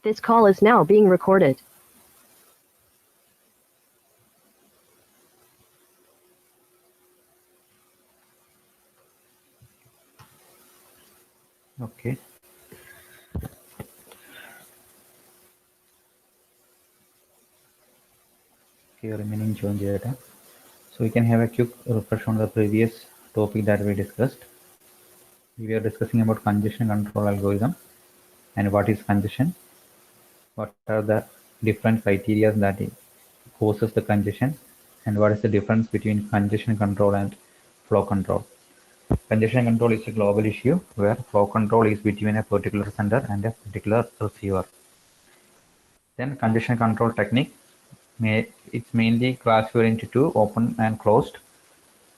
This call is now being recorded. Okay. Okay, remaining join data. So we can have a quick refresh on the previous topic that we discussed. We were discussing about congestion control algorithm and what is congestion, what are the different criteria that it causes the congestion, and what is the difference between congestion control and flow control. Congestion control is a global issue where flow control is between a particular sender and a particular receiver. Then congestion control technique, it's mainly classified into two, open and closed.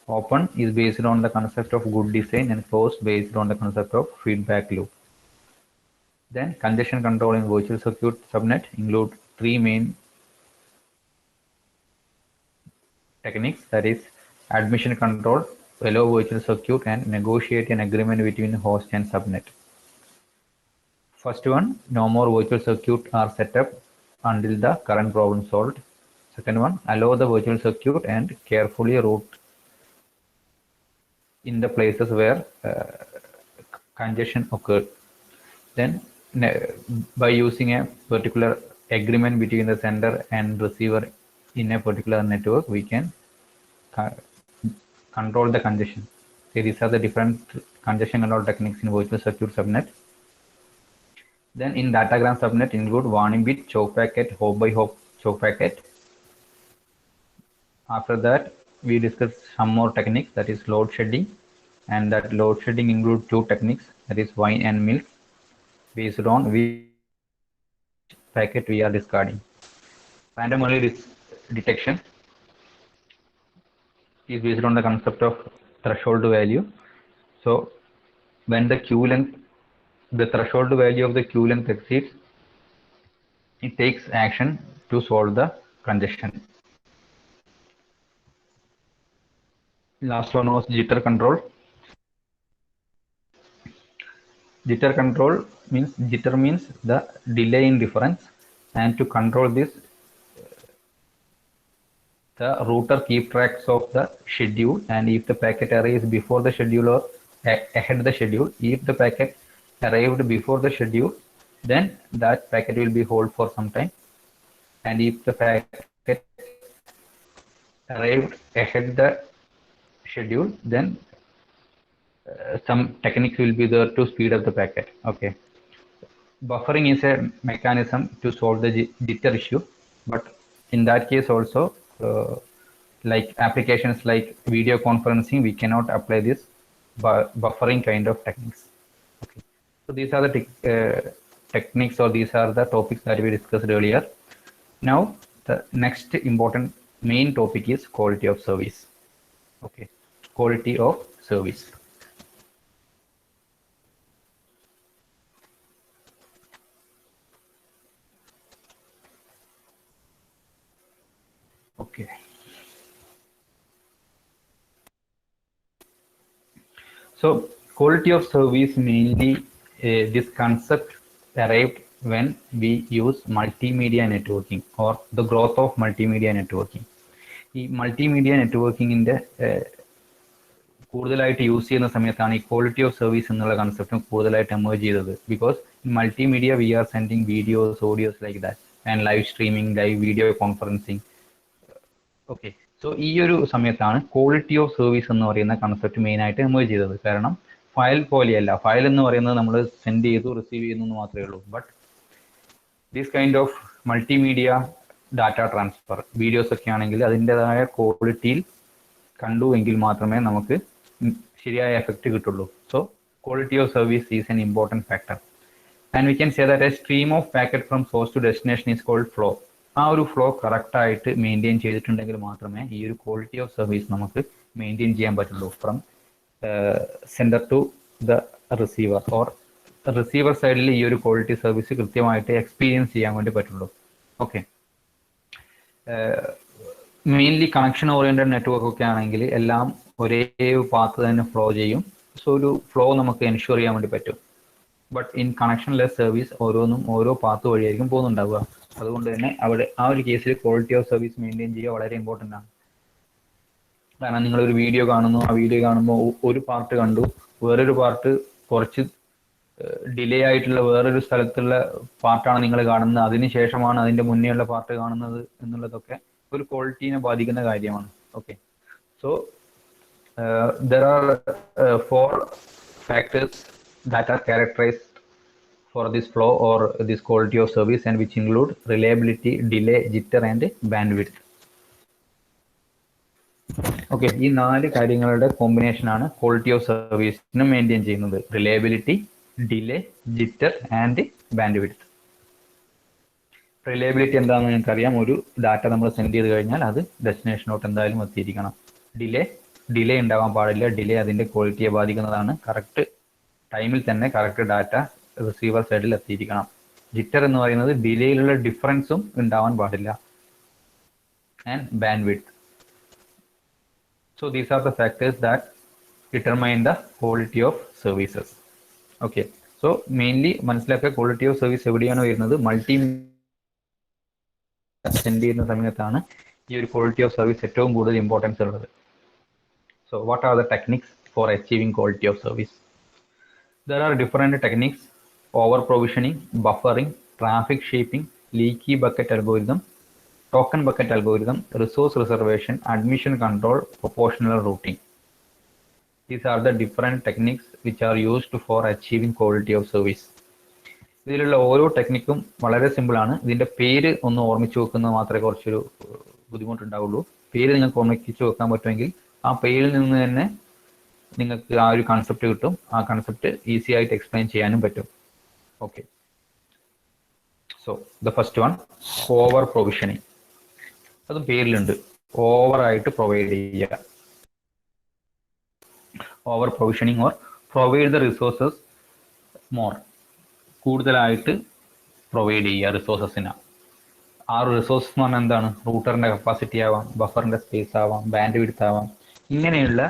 Open is based on the concept of good design and closed based on the concept of feedback loop. Then congestion control in virtual circuit subnet include three main techniques, that is admission control, allow virtual circuit, and negotiate an agreement between host and subnet. First one, no more virtual circuit are set up until the current problem solved. Second one, allow the virtual circuit and carefully route in the places where congestion occurred. Then by using a particular agreement between the sender and receiver in a particular network, we can control the congestion. Okay, these are the different congestion control techniques in virtual circuit subnet. Then in datagram subnet include warning bit, choke packet, hop by hop choke packet. After that, we discuss some more techniques, that is load shedding, and that load shedding include two techniques, that is wine and milk, based on which packet we are discarding. Random early detection is based on the concept of threshold value. So when the queue length, the threshold value of the queue length exceeds, it takes action to solve the congestion. Last one was jitter control. Jitter control means, jitter means the delay in difference, and to control this, the router keep tracks of the schedule, and if the packet arrives before the schedule or ahead of the schedule, if the packet arrived before the schedule, then that packet will be hold for some time, and if the packet arrived ahead the schedule, then some techniques will be there to speed up the packet. Okay, buffering is a mechanism to solve the jitter issue, but in that case also, like applications like video conferencing, we cannot apply this buffering kind of techniques. Okay, so these are the techniques, or these are the topics that we discussed earlier. Now the next important main topic is quality of service. Okay, quality of service. Okay. So quality of service, mainly this concept arrived when we use multimedia networking, or the growth of multimedia networking. ഈ multimedia നെറ്റ്വർക്കിങ്ങിന്റെ കൂടുതലായിട്ട് use ചെയ്യുന്ന സമയത്താണ് ഈ quality of service എന്നുള്ള കൺസെപ്റ്റും കൂടുതലായിട്ട് emerge ചെയ്തത്. Because in multimedia we are sending videos, audios like that, and live streaming, live video conferencing. Okay, so ഈ ഒരു സമയത്താണ് ക്വാളിറ്റി ഓഫ് സർവീസ് എന്ന് പറയുന്ന കൺസെപ്റ്റ് മെയിൻ ആയിട്ട് എമേർജ് ചെയ്തത്. കാരണം ഫയൽ പോലെയല്ല, ഫയൽ എന്ന് പറയുന്നത് നമ്മൾ സെൻഡ് ചെയ്തു റിസീവ് ചെയ്യുന്നു എന്ന് മാത്രമേ ഉള്ളൂ. But this kind of multimedia data transfer, videos ഒക്കെ ആണെങ്കിൽ അതിൻ്റെതായ ക്വാളിറ്റിയിൽ കണ്ടു എങ്കിൽ മാത്രമേ നമുക്ക് ശരിയായ എഫക്റ്റ് കിട്ടുള്ളൂ. So quality of service is an important factor. And we can say that a stream of packet from source to destination is called flow. ആ ഒരു ഫ്ലോ കറക്റ്റായിട്ട് മെയിൻറ്റെയിൻ ചെയ്തിട്ടുണ്ടെങ്കിൽ മാത്രമേ ഈ ഒരു ക്വാളിറ്റി ഓഫ് സർവീസ് നമുക്ക് മെയിൻറ്റെയിൻ ചെയ്യാൻ പറ്റുള്ളൂ, from sender to the receiver, or receiver സൈഡിൽ ഈ ഒരു ക്വാളിറ്റി സർവീസ് കൃത്യമായിട്ട് എക്സ്പീരിയൻസ് ചെയ്യാൻ വേണ്ടി പറ്റുള്ളൂ. Okay, mainly connection oriented network ഒക്കെ ആണെങ്കിൽ എല്ലാം ഒരേ പാത്ത് തന്നെ ഫ്ലോ ചെയ്യും. സോ ഒരു ഫ്ലോ നമുക്ക് എൻഷുർ ചെയ്യാൻ വേണ്ടി പറ്റും. ബട്ട് ഇൻ കണക്ഷൻലെസ് സർവീസ് ഓരോന്നും ഓരോ പാത്ത് വഴിയായിരിക്കും പോകുന്നുണ്ടാവുക. അതുകൊണ്ട് തന്നെ അവിടെ ആ ഒരു കേസിൽ ക്വാളിറ്റി ഓഫ് സർവീസ് മെയിൻറ്റെയിൻ ചെയ്യുക വളരെ ഇമ്പോർട്ടൻ്റ് ആണ്. കാരണം നിങ്ങളൊരു വീഡിയോ കാണുന്നു, ആ വീഡിയോ കാണുമ്പോൾ ഒരു പാർട്ട് കണ്ടു, വേറൊരു പാർട്ട് കുറച്ച് ഡിലേ ആയിട്ടുള്ള വേറൊരു സ്ഥലത്തുള്ള പാർട്ടാണ് നിങ്ങൾ കാണുന്നത്, അതിനുശേഷമാണ് അതിൻ്റെ മുന്നേയുള്ള പാർട്ട് കാണുന്നത് എന്നുള്ളതൊക്കെ ഒരു ക്വാളിറ്റീനെ ബാധിക്കുന്ന കാര്യമാണ്. Okay, so there are 4 factors that are characterized for this flow or this quality of service, and which include reliability, delay, jitter and bandwidth. Okay, ഈ 4 കാര്യങ്ങളുടെ കോമ്പിനേഷൻ ആണ് ക്വാളിറ്റി ഓഫ് സർവീസിന് മെയിൻറ്റെയിൻ ചെയ്യുന്നത്. Reliability, delay, jitter and bandwidth. Reliability എന്താണെന്ന് നിങ്ങൾക്കറിയാം. ഒരു data നമ്മൾ send ചെയ്ത് കഴിഞ്ഞാൽ അത് ഡെസ്റ്റിനേഷനോട്ട് എന്തായാലും എത്തിയിരിക്കണം. ഡിലേ ഉണ്ടാവാൻ പാടില്ല. ഡിലേ അതിൻ്റെ ക്വാളിറ്റിയെ ബാധിക്കുന്നതാണ്. കറക്റ്റ് ടൈമിൽ തന്നെ കറക്റ്റ് ഡാറ്റ റിസീവർ സൈഡിൽ എത്തിയിരിക്കണം. ജിറ്റർ എന്ന് പറയുന്നത് ഡിലേയിലുള്ള ഡിഫറൻസും ഉണ്ടാവാൻ പാടില്ല. And bandwidth. So these are the factors that determine the quality of services. Okay, so mainly മനസ്സിലാക്കുക, ക്വാളിറ്റി ഓഫ് സർവീസ് എവിടെയാണ് വരുന്നത്? മൾട്ടി സെൻഡ് ചെയ്യുന്ന സമയത്താണ് ഈ ഒരു ക്വാളിറ്റി ഓഫ് സർവീസ് ഏറ്റവും കൂടുതൽ ഇമ്പോർട്ടൻസ് ഉള്ളത്. So what are the techniques for achieving quality of service? There are different techniques: over provisioning, buffering, traffic shaping, leaky bucket algorithm, token bucket algorithm, resource reservation, admission control, proportional routing. These are the different techniques which are used for achieving quality of service. ഇതിലുള്ള ഓരോ ടെക്നിക്കും വളരെ simple ആണ്. ഇതിന്റെ പേര് ഒന്ന് ഓർമ്മിച്ച് വെക്കുന്നത് മാത്രമേ കുറച്ചൊരു ബുദ്ധിമുട്ടുണ്ടാവുള്ളൂ. പേര് നിങ്ങൾക്ക് ഓർമ്മിച്ച് വെക്കാൻ പറ്റുമെങ്കിൽ ആ പേരിൽ നിന്ന് തന്നെ നിങ്ങൾക്ക് ആ ഒരു കൺസെപ്റ്റ് കിട്ടും. ആ കൺസെപ്റ്റ് ഈസി ആയിട്ട് എക്സ്പ്ലെയിൻ ചെയ്യാനും പറ്റും. Okay, so the first one, over provisioning. അതും പേരിലുണ്ട്, ഓവറായിട്ട് പ്രൊവൈഡ് ചെയ്യുക. Over provisioning or provide the resources more. കൂടുതലായിട്ട് പ്രൊവൈഡ് ചെയ്യുക റിസോഴ്സസിന്. ആ റിസോഴ്സ് എന്ന് പറഞ്ഞാൽ എന്താണ്? റൂട്ടറിൻ്റെ കപ്പാസിറ്റി ആവാം, ബഫറിൻ്റെ സ്പേസ് ആവാം, ബാൻഡ് വിഡ്ത്ത് ആവാം. ഇങ്ങനെയുള്ള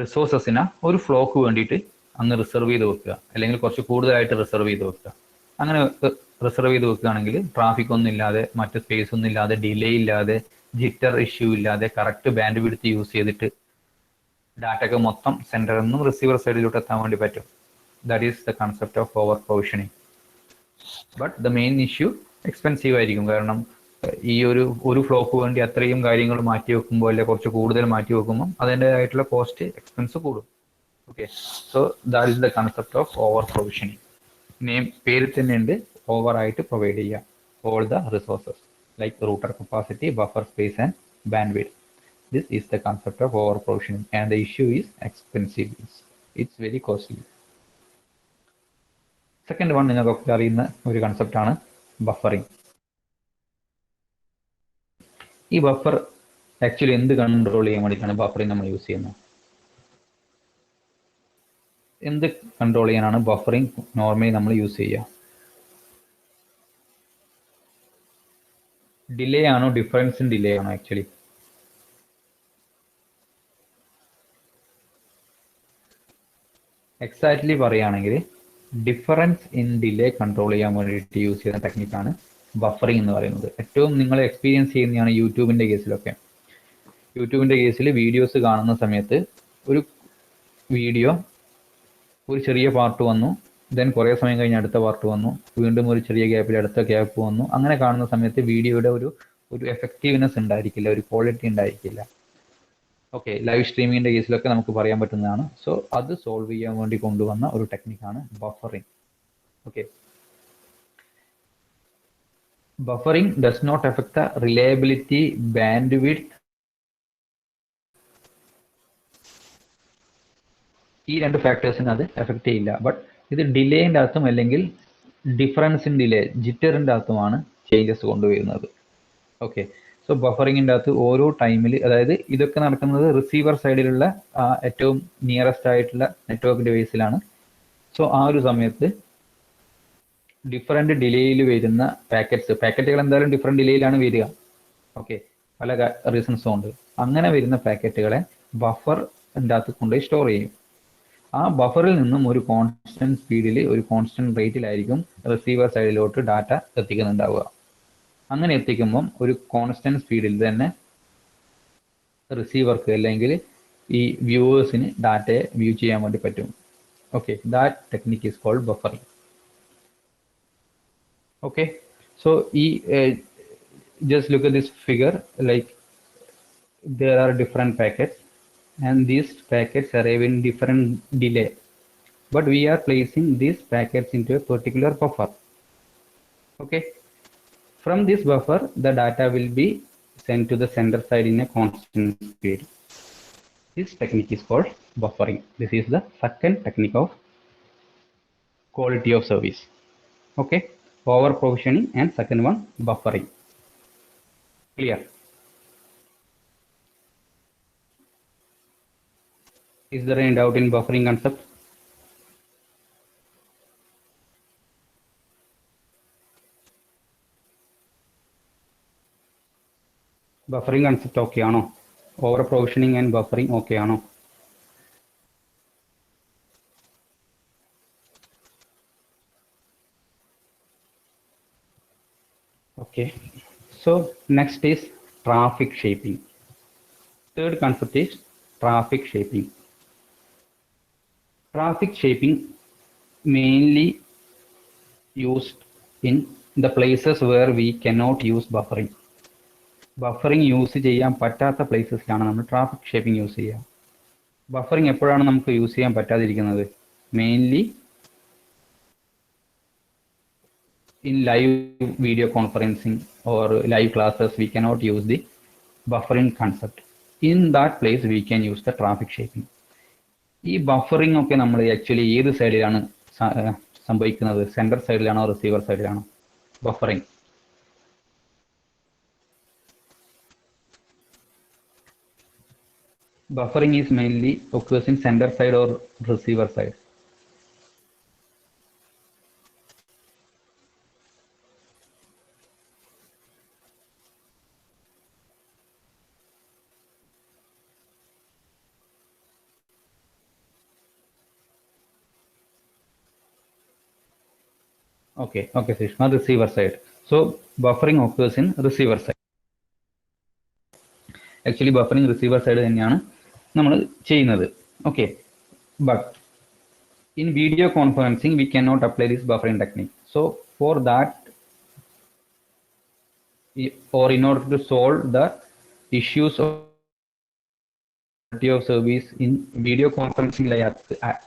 റിസോഴ്സസിന് ഒരു ഫ്ലോക്ക് വേണ്ടിയിട്ട് അങ്ങ് റിസർവ് ചെയ്ത് വെക്കുക, അല്ലെങ്കിൽ കുറച്ച് കൂടുതലായിട്ട് റിസർവ് ചെയ്ത് വെക്കുക. അങ്ങനെ റിസർവ് ചെയ്ത് വെക്കുകയാണെങ്കിൽ ട്രാഫിക് ഒന്നും ഇല്ലാതെ, മറ്റ് സ്പേസ് ഒന്നും ഇല്ലാതെ, ഡിലേ ഇല്ലാതെ, ജിറ്റർ ഇഷ്യൂ ഇല്ലാതെ, കറക്റ്റ് ബാൻഡ് വിഡ്ത്ത് യൂസ് ചെയ്തിട്ട് ഡാറ്റയ്ക്ക് മൊത്തം സെൻറ്ററിൽ നിന്നും റിസീവർ സൈഡിലോട്ട് എത്താൻ വേണ്ടി പറ്റും. That is the concept of over provisioning. But the main issue expensive ആയിരിക്കും. കാരണം ഈ ഒരു ഫ്ലോക്ക് വേണ്ടി അത്രയും കാര്യങ്ങൾ മാറ്റി വെക്കുമ്പോൾ, അല്ലെങ്കിൽ കുറച്ച് കൂടുതൽ മാറ്റി വെക്കുമ്പോൾ അതിൻ്റെതായിട്ടുള്ള കോസ്റ്റ് എക്സ്പെൻസ് കൂടും. Okay, so that is the concept of over provisioning. Name പേരിൽ തന്നെ ഉണ്ട്, ഓവറായിട്ട് പ്രൊവൈഡ് ചെയ്യുക all the resources like router capacity, buffer space and bandwidth. This is the concept of over provisioning, and the issue is expensive. It's very costly. Second one, നിങ്ങൾക്ക് അറിയുന്ന ഒരു concept ആണ് buffering. ഈ ബഫർ ആക്ച്വലി എന്ത് control ചെയ്യാൻ വേണ്ടിയിട്ടാണ് buffering നമ്മൾ use ചെയ്യുന്നത്? എന്ത് കൺട്രോൾ ചെയ്യാനാണ് ബഫറിങ് നോർമലി നമ്മൾ യൂസ് ചെയ്യുക? ഡിലേ ആണോ, ഡിഫറൻസ് ഇൻ ഡിലേ ആണോ? ആക്ച്വലി എക്സാക്ട്ലി പറയുകയാണെങ്കിൽ ഡിഫറൻസ് ഇൻ ഡിലേ കൺട്രോൾ ചെയ്യാൻ വേണ്ടിയിട്ട് യൂസ് ചെയ്യുന്ന ടെക്നിക്കാണ് ബഫറിങ് എന്ന് പറയുന്നത്. ഏറ്റവും നിങ്ങൾ എക്സ്പീരിയൻസ് ചെയ്യുന്നതാണ് യൂട്യൂബിൻ്റെ കേസിലൊക്കെ. യൂട്യൂബിൻ്റെ കേസിൽ വീഡിയോസ് കാണുന്ന സമയത്ത് ഒരു വീഡിയോ ഒരു ചെറിയ പാർട്ട് വന്നു, ദെൻ കുറേ സമയം കഴിഞ്ഞ് അടുത്ത പാർട്ട് വന്നു, വീണ്ടും ഒരു ചെറിയ ഗ്യാപ്പിൽ അടുത്ത ഗ്യാപ്പ് വന്നു. അങ്ങനെ കാണുന്ന സമയത്ത് വീഡിയോയുടെ ഒരു എഫക്റ്റീവ്നെസ് ഉണ്ടായിരിക്കില്ല, ഒരു ക്വാളിറ്റി ഉണ്ടായിരിക്കില്ല. ഓക്കെ, ലൈവ് സ്ട്രീമിങ്ങിൻ്റെ കേസിലൊക്കെ നമുക്ക് പറയാൻ പറ്റുന്നതാണ്. സോ അത് സോൾവ് ചെയ്യാൻ വേണ്ടി കൊണ്ടുവന്ന ഒരു ടെക്നിക്കാണ് buffering. Okay, buffering does not affect the reliability, bandwidth. ഈ രണ്ട് ഫാക്ടേഴ്സിന് അത് എഫക്റ്റ് ചെയ്യില്ല. ബട്ട് ഇത് ഡിലേൻ്റെ അകത്തും അല്ലെങ്കിൽ ഡിഫറൻസ് ഇൻ ഡിലേ, ജിറ്ററിൻ്റെ അകത്തുമാണ് ചേഞ്ചസ് കൊണ്ടുവരുന്നത്. ഓക്കെ, സോ ബഫറിങ്ങിൻ്റെ അകത്ത് ഓരോ ടൈമിൽ, അതായത് ഇതൊക്കെ നടക്കുന്നത് റിസീവർ സൈഡിലുള്ള ഏറ്റവും നിയറസ്റ്റ് ആയിട്ടുള്ള നെറ്റ്വർക്ക് ഡിവൈസിലാണ്. സോ ആ ഒരു സമയത്ത് ഡിഫറെൻറ്റ് ഡിലേയിൽ വരുന്ന പാക്കറ്റുകൾ എന്തായാലും ഡിഫറെൻറ്റ് ഡിലേയിലാണ് വരിക. ഓക്കെ, പല റീസൺസും ഉണ്ട്. അങ്ങനെ വരുന്ന പാക്കറ്റുകളെ ബഫറിൻ്റെ അകത്ത് കൊണ്ടുപോയി സ്റ്റോർ ചെയ്യും. ആ ബഫറിൽ നിന്നും ഒരു കോൺസ്റ്റന്റ് സ്പീഡിൽ ഒരു കോൺസ്റ്റന്റ് റേറ്റിലായിരിക്കും റിസീവർ സൈഡിലോട്ട് ഡാറ്റ എത്തിക്കുന്നുണ്ടാവുക. അങ്ങനെ എത്തിക്കുമ്പം ഒരു കോൺസ്റ്റന്റ് സ്പീഡിൽ തന്നെ റിസീവർക്ക് അല്ലെങ്കിൽ ഈ വ്യൂവേഴ്സിന് ഡാറ്റയെ വ്യൂ ചെയ്യാൻ വേണ്ടി പറ്റും. Okay, that technique is called buffering. Okay, so ഈ just look at this figure, like there are different packets and these packets arrive in different delay, but we are placing these packets into a particular buffer. Okay, from this buffer the data will be sent to the sender side in a constant speed. This technique is called buffering. This is the second technique of quality of service. Okay, over provisioning and second one buffering. Clear? Is there any doubt in buffering concept? Buffering concept okay ആണോ? Over provisioning and buffering okay ആണോ? Okay, so next is traffic shaping. Third concept is traffic shaping. Traffic shaping mainly used in the places where we cannot use buffering. Buffering use ചെയ്യാൻ പറ്റാത്ത പ്ലേസസിലാണ് നമ്മൾ traffic shaping use ചെയ്യുക. Buffering എപ്പോഴാണ് നമുക്ക് use ചെയ്യാൻ പറ്റാതിരിക്കുന്നത്? Mainly in live video conferencing or live classes we cannot use the buffering concept. In that place we can use the traffic shaping. ഈ ബഫറിംഗ് ഒക്കെ നമ്മൾ ആക്ച്വലി ഏത് സൈഡിലാണ് സംഭവിക്കുന്നത്? സെൻഡർ സൈഡിലാണോ റിസീവർ സൈഡിലാണോ buffering? Buffering is mainly occurs in sender side or receiver side. Okay, Sushma, receiver side. So buffering occurs in receiver side. Actually buffering receiver side തന്നെയാണ് നമ്മൾ ചെയ്യുന്നത്. Okay, but in video conferencing we cannot apply this buffering technique. So for that, or in order to solve the issues of service in video conferencing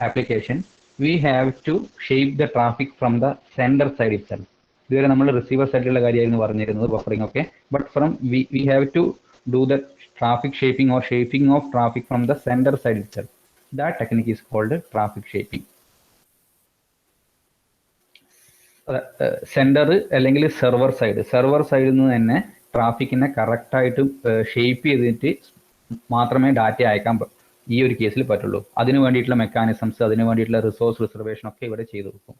application, we have to shape the traffic from the sender side itself. ഇതുവരെ നമ്മൾ receiver സൈഡിലുള്ള കാര്യമായിരുന്നു പറഞ്ഞിരുന്നത് buffering ഒക്കെ, but from we have to do the traffic shaping or shaping of traffic from the sender side itself. That technique is called traffic shaping. Sender അല്ലെങ്കിൽ server സൈഡിൽ നിന്ന് തന്നെ ട്രാഫിക്കിനെ കറക്റ്റായിട്ട് ഷേപ്പ് ചെയ്തിട്ട് മാത്രമേ ഡാറ്റ അയക്കാൻ ഈ ഒരു കേസിൽ പറ്റുള്ളൂ. അതിന് വേണ്ടിയിട്ടുള്ള മെക്കാനിസംസ്, അതിന് വേണ്ടിയിട്ടുള്ള റിസോഴ്സ് റിസർവേഷൻ ഒക്കെ ഇവിടെ ചെയ്തു കൊടുക്കും.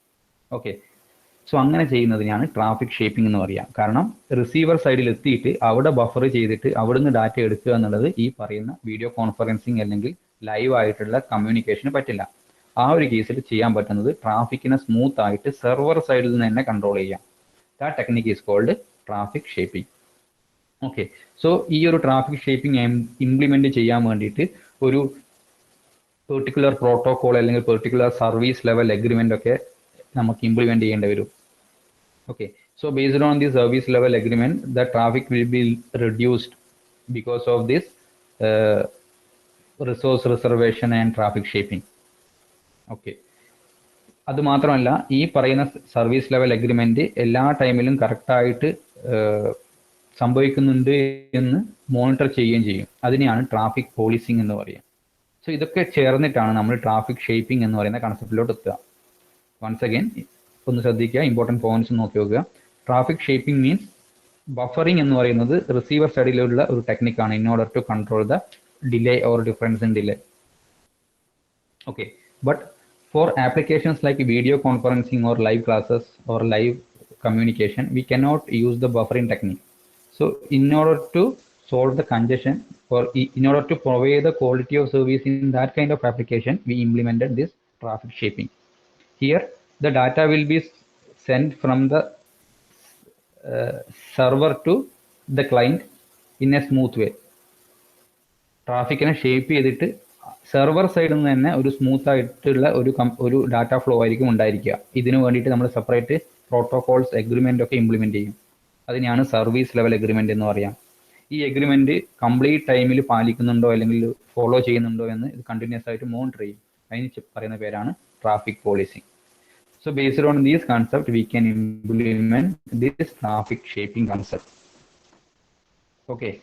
ഓക്കെ, സോ അങ്ങനെ ചെയ്യുന്നതിനാണ് ട്രാഫിക് ഷേപ്പിംഗ് എന്ന് പറയുക. കാരണം റിസീവർ സൈഡിൽ എത്തിയിട്ട് അവിടെ ബഫർ ചെയ്തിട്ട് അവിടുന്ന് ഡാറ്റ എടുക്കുക എന്നുള്ളത് ഈ പറയുന്ന വീഡിയോ കോൺഫറൻസിങ് അല്ലെങ്കിൽ ലൈവ് ആയിട്ടുള്ള കമ്മ്യൂണിക്കേഷന് പറ്റില്ല. ആ ഒരു കേസിൽ ചെയ്യാൻ പറ്റുന്നത് ട്രാഫിക്കിനെ സ്മൂത്ത് ആയിട്ട് സെർവർ സൈഡിൽ നിന്ന് തന്നെ കൺട്രോൾ ചെയ്യാം. That technique is called traffic shaping. Okay, so ഈ ഒരു ട്രാഫിക് ഷേപ്പിംഗ് ഇംപ്ലിമെന്റ് ചെയ്യാൻ വേണ്ടിയിട്ട് ഒരു പെർട്ടിക്കുലർ പ്രോട്ടോകോൾ അല്ലെങ്കിൽ പെർട്ടിക്കുലർ സർവീസ് ലെവൽ എഗ്രിമെന്റ് ഒക്കെ നമുക്ക് ഇംപ്ലിമെന്റ് ചെയ്യേണ്ടി വരും. Okay, so based on the service level agreement, the traffic will be reduced because of this resource reservation and traffic shaping. Okay, അത് മാത്രമല്ല ഈ പറയുന്ന സർവീസ് ലെവൽ എഗ്രിമെന്റ് എല്ലാ ടൈമിലും കറക്റ്റായിട്ട് സംഭവിക്കുന്നുണ്ട് എന്ന് മോണിറ്റർ ചെയ്യുകയും ചെയ്യും. അതിനെയാണ് ട്രാഫിക് പോലീസിംഗ് എന്ന് പറയുക. സോ ഇതൊക്കെ ചേർന്നിട്ടാണ് നമ്മൾ ട്രാഫിക് ഷേപ്പിംഗ് എന്ന് പറയുന്ന കൺസെപ്റ്റിലോട്ട് എത്തുക. വൺസ് അഗൈൻ ഒന്ന് ശ്രദ്ധിക്കുക, ഇമ്പോർട്ടൻറ്റ് പോയിന്റ്സ് നോക്കി നോക്കുക. ട്രാഫിക് ഷേപ്പിംഗ് മീൻസ് ബഫറിംഗ് എന്ന് പറയുന്നത് റിസീവർ സൈഡിലുള്ള ഒരു ടെക്നിക്കാണ് in order to control the delay or difference in delay. Okay, but for applications like video conferencing or live classes or live communication, we cannot use the buffering technique. So in order to solve the congestion or in order to provide the quality of service in that kind of application, we implemented this traffic shaping. Here, the data will be sent from the server to the client in a smooth way. ട്രാഫിക്കിനെ shape ചെയ്തിട്ട് server സൈഡിൽ നിന്ന് തന്നെ ഒരു smooth ആയിട്ടുള്ള ഒരു data flow ആയിരിക്കും ഉണ്ടായിരിക്കുക. ഇതിനു വേണ്ടിയിട്ട് നമ്മൾ സെപ്പറേറ്റ് പ്രോട്ടോകോൾസ് എഗ്രിമെൻ്റ് ഒക്കെ ഇംപ്ലിമെൻറ്റ് ചെയ്യും. അതിനെയാണ് സർവീസ് ലെവൽ എഗ്രിമെൻ്റ് എന്ന് പറയാം. ഈ എഗ്രിമെൻ്റ് കംപ്ലീറ്റ് ടൈമിൽ പാലിക്കുന്നുണ്ടോ അല്ലെങ്കിൽ ഫോളോ ചെയ്യുന്നുണ്ടോ എന്ന് ഇത് കണ്ടിന്യൂസ് ആയിട്ട് മോണിറ്റർ ചെയ്യും. അതിന് പറയുന്ന പേരാണ് traffic policy. So based on these concepts, we can implement this traffic shaping concept. Okay.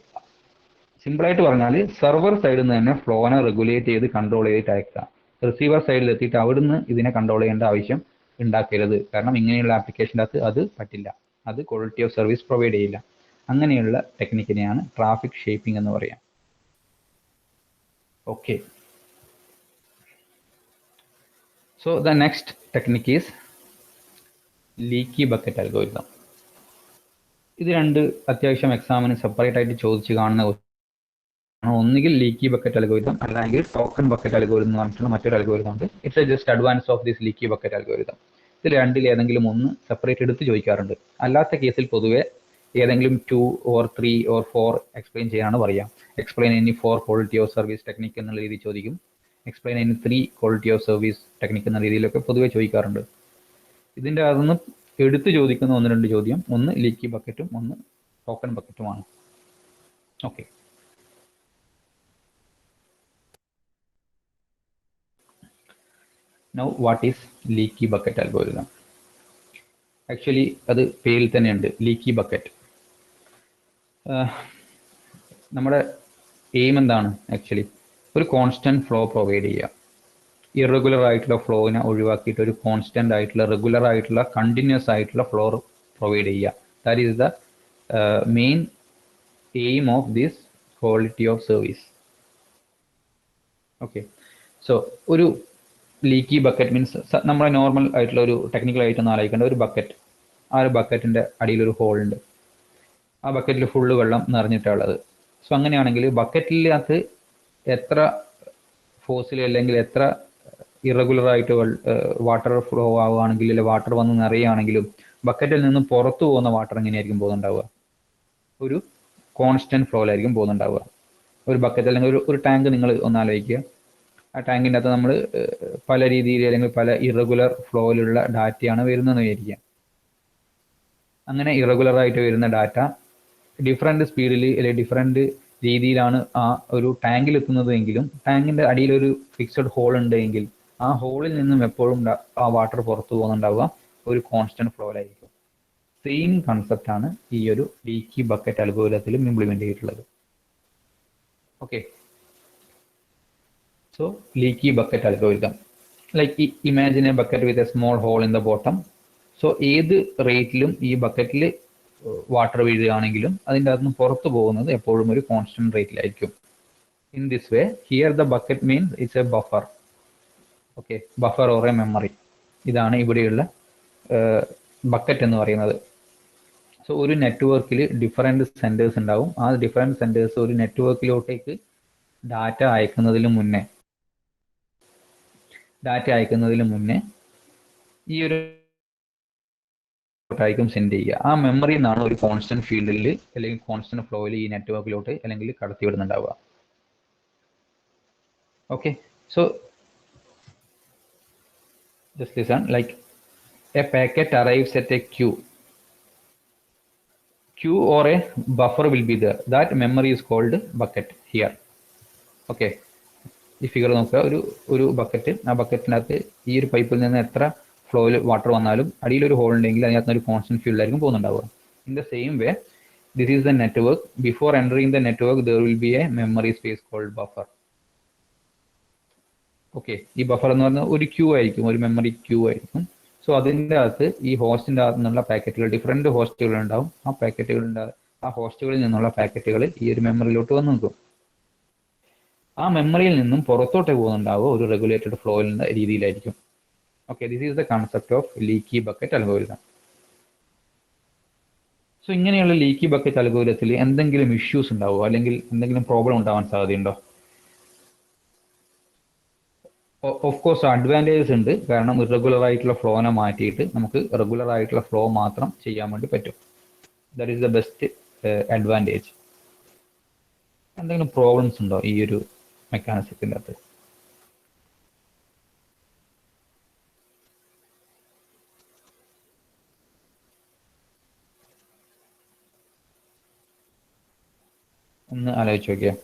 Simple ആയിട്ട് പറഞ്ഞാൽ സെർവർ സൈഡിൽ നിന്ന് തന്നെ ഫ്ലോനെ റെഗുലേറ്റ് ചെയ്ത് കൺട്രോൾ ചെയ്തിട്ട് അയക്കുക. റിസീവർ സൈഡിൽ എത്തിയിട്ട് അവിടുന്ന് ഇതിനെ കൺട്രോൾ ചെയ്യേണ്ട ആവശ്യം ഉണ്ടാക്കരുത്. കാരണം ഇങ്ങനെയുള്ള ആപ്ലിക്കേഷൻ്റെ അകത്ത് അത് പറ്റില്ല. അത് ക്വാളിറ്റി ഓഫ് സർവീസ് പ്രൊവൈഡ് ചെയ്യില്ല. അങ്ങനെയുള്ള ടെക്നിക്കിനെയാണ് ട്രാഫിക് ഷേപ്പിംഗ് എന്ന് പറയാം. Okay. So the next technique is leaky bucket algorithm. ഇത് രണ്ട് അത്യാവശ്യം എക്സാമിന് സെപ്പറേറ്റ് ആയിട്ട് ചോദിച്ച് കാണുന്ന ഒന്നുകിൽ ലീക്കി ബക്കറ്റ് അൽഗോരിതം അല്ലെങ്കിൽ ടോക്കൺ ബക്കറ്റ് അൽഗോരിതം എന്ന് പറഞ്ഞിട്ടുള്ള മറ്റൊരു അൽഗോരിതം ഉണ്ട്. It's A just advance of this leaky bucket algorithm. ഇതിൽ രണ്ടിൽ ഏതെങ്കിലും ഒന്ന് സെപ്പറേറ്റ് എടുത്ത് ചോദിക്കാറുണ്ട്. അല്ലാത്ത കേസിൽ പൊതുവെ ഏതെങ്കിലും 2 or 3 or 4 എക്സ്പ്ലെയിൻ ചെയ്യാനാണ് പറയാം. Explain any 4 quality of service technique എന്നുള്ള രീതിയിൽ ചോദിക്കും. Explain any 3 quality of service technique എന്ന രീതിയിലൊക്കെ പൊതുവെ ചോദിക്കാറുണ്ട്. ഇതിൻ്റെ അതൊന്ന് എടുത്ത് ചോദിക്കുന്ന 1-2 ചോദ്യം, ഒന്ന് ലീക്കി ബക്കറ്റും ഒന്ന് ടോക്കൺ ബക്കറ്റുമാണ്. ഓക്കെ. Now what is leaky bucket algorithm? Actually അത് പേരിൽ തന്നെയുണ്ട്, ലീക്കി ബക്കറ്റ്. നമ്മുടെ എയിം എന്താണ്? ആക്ച്വലി ഒരു കോൺസ്റ്റന്റ് ഫ്ലോ പ്രൊവൈഡ് ചെയ്യുക. ഇറഗുലർ ആയിട്ടുള്ള ഫ്ലോവിനെ ഒഴിവാക്കിയിട്ട് ഒരു കോൺസ്റ്റന്റ് ആയിട്ടുള്ള റെഗുലർ ആയിട്ടുള്ള കണ്ടിന്യൂസ് ആയിട്ടുള്ള ഫ്ലോ പ്രൊവൈഡ് ചെയ്യുക. That is the main aim of this quality of service. Okay. So ഒരു ലീക്കി ബക്കറ്റ് മീൻസ് നമ്മുടെ നോർമൽ ആയിട്ടുള്ള ഒരു ടെക്നിക്കൽ ആയിട്ടൊന്നും ആലോചിക്കേണ്ട ഒരു ബക്കറ്റ്. ആ ഒരു ബക്കറ്റിൻ്റെ അടിയിലൊരു ഹോൾ ഉണ്ട്. ആ ബക്കറ്റിൽ ഫുള്ള് വെള്ളം നിറഞ്ഞിട്ടുള്ളത്. സോ അങ്ങനെയാണെങ്കിൽ ബക്കറ്റിനകത്ത് എത്ര ഫോഴ്സിൽ അല്ലെങ്കിൽ എത്ര ഇറഗുലർ ആയിട്ട് വാട്ടർ ഫ്ലോ ആവുകയാണെങ്കിൽ അല്ലെങ്കിൽ വാട്ടർ വന്ന് നിറയുകയാണെങ്കിലും ബക്കറ്റിൽ നിന്ന് പുറത്തു പോകുന്ന വാട്ടർ എങ്ങനെയായിരിക്കും പോകുന്നുണ്ടാവുക? ഒരു കോൺസ്റ്റന്റ് ഫ്ലോയിലായിരിക്കും പോകുന്നുണ്ടാവുക. ഒരു ബക്കറ്റ് അല്ലെങ്കിൽ ഒരു ടാങ്ക് നിങ്ങൾ ഒന്ന് ആലോചിക്കുക. ആ ടാങ്കിൻ്റെ അകത്ത് നമ്മൾ പല രീതിയിൽ അല്ലെങ്കിൽ പല ഇറഗുലർ ഫ്ലോയിലുള്ള ഡാറ്റയാണ് വരുന്നതെന്ന് വിചാരിക്കുക. അങ്ങനെ ഇറഗുലർ ആയിട്ട് വരുന്ന ഡാറ്റ ഡിഫറെൻറ്റ് സ്പീഡിൽ അല്ലെങ്കിൽ ഡിഫറെൻറ്റ് രീതിയിലാണ് ആ ഒരു ടാങ്കിൽ എത്തുന്നത് എങ്കിലും ടാങ്കിൻ്റെ അടിയിലൊരു ഫിക്സഡ് ഹോൾ ഉണ്ടെങ്കിൽ ആ ഹോളിൽ നിന്നും എപ്പോഴും ആ വാട്ടർ പുറത്തു പോകുന്നുണ്ടാവുക ഒരു കോൺസ്റ്റന്റ് ഫ്ലോയിലായിരിക്കും. സെയിം കൺസെപ്റ്റാണ് ഈ ഒരു ലീക്കി ബക്കറ്റ് അൽഗോരിതത്തിലും ഇംപ്ലിമെന്റ് ചെയ്തിട്ടുള്ളത്. Okay. So leaky bucket algorithm, like imagine a bucket with a small hole in the bottom. So ഏത് റേറ്റിലും ഈ ബക്കറ്റിൽ വാട്ടർ വീഴുകയാണെങ്കിലും അതിൻ്റെ അകത്ത് നിന്ന് പുറത്തു പോകുന്നത് എപ്പോഴും ഒരു കോൺസ്റ്റന്റ് റേറ്റിലായിരിക്കും. In this way here the bucket means it's a buffer. Okay. Buffer or a memory. ഇതാണ് ഇവിടെയുള്ള ബക്കറ്റ് എന്ന് പറയുന്നത്. സോ ഒരു നെറ്റ്വർക്കിൽ ഡിഫറെൻറ്റ് സെൻറ്റേഴ്സ് ഉണ്ടാവും. ആ ഡിഫറെൻറ്റ് സെൻറ്റേഴ്സ് ഒരു നെറ്റ്വർക്കിലോട്ടേക്ക് ഡാറ്റ അയക്കുന്നതിന് മുന്നേ ഈ ഒരു ആയിരിക്കും സെൻഡ് ചെയ്യുക. ആ മെമ്മറിയിൽ നിന്നാണ് ഒരു കോൺസ്റ്റന്റ് ഫീൽഡിൽ അല്ലെങ്കിൽ കോൺസ്റ്റന്റ് ഫ്ലോയിൽ ഈ നെറ്റ്വർക്കിലോട്ട് അല്ലെങ്കിൽ കടത്തി വിടുന്നുണ്ടാവുക. Okay. So just listen. Like a packet arrives at a queue or a buffer will be there. That memory is called bucket here. Okay. ഈ ഫിഗർ നോക്കുക. ഒരു ബക്കറ്റ്. ആ ബക്കറ്റിനകത്ത് ഈ ഒരു പൈപ്പിൽ നിന്ന് എത്ര ഫ്ലോയിൽ വാട്ടർ വന്നാലും അടിയിലൊരു ഹോൾ ഉണ്ടെങ്കിൽ അതിനകത്ത് ഒരു കോൺസ്റ്റന്റ് ഫീൽഡിലായിരിക്കും പോകുന്നുണ്ടാവുക. In the same way this is the network. Before entering the network there will be a memory space called buffer. Okay. ഈ ബഫർ എന്ന് പറഞ്ഞാൽ ഒരു ക്യൂ ആയിരിക്കും, ഒരു മെമ്മറി ക്യൂ ആയിരിക്കും. സോ അതിൻ്റെ അകത്ത് ഈ ഹോസ്റ്റിൻ്റെ അകത്ത് നിന്നുള്ള പാക്കറ്റുകൾ, ഡിഫറെൻറ്റ് ഹോസ്റ്റുകൾ ഉണ്ടാവും. ആ ഹോസ്റ്റുകളിൽ നിന്നുള്ള പാക്കറ്റുകൾ ഈ ഒരു മെമ്മറിയിലോട്ട് വന്ന് നിൽക്കും. ആ മെമ്മറിയിൽ നിന്നും പുറത്തോട്ട് പോകുന്നുണ്ടാവുക ഒരു റെഗുലേറ്റഡ് ഫ്ലോയിലുള്ള രീതിയിലായിരിക്കും. Okay. This is the concept of leaky bucket algorithm. So ഇങ്ങനെയുള്ള ലീക്കി ബക്കറ്റ് അൽഗോരിതത്തിൽ എന്തെങ്കിലും ഇഷ്യൂസ് ഉണ്ടാവുമോ അല്ലെങ്കിൽ എന്തെങ്കിലും പ്രോബ്ലം ഉണ്ടാവാൻ സാധ്യതയുണ്ടോ? ഓഫ് കോഴ്സ് അഡ്വാൻറ്റേജസ് ഉണ്ട്. കാരണം ഇറഗുലർ ആയിട്ടുള്ള ഫ്ലോനെ മാറ്റിയിട്ട് നമുക്ക് റെഗുലർ ആയിട്ടുള്ള ഫ്ലോ മാത്രം ചെയ്യാൻ വേണ്ടി പറ്റും. That is the best advantage. എന്തെങ്കിലും പ്രോബ്ലംസ് ഉണ്ടോ ഈ ഒരു മെക്കാനിസത്തിൻ്റെ അകത്ത്? ഒന്ന് ആലോചിച്ച് നോക്കിയാൽ.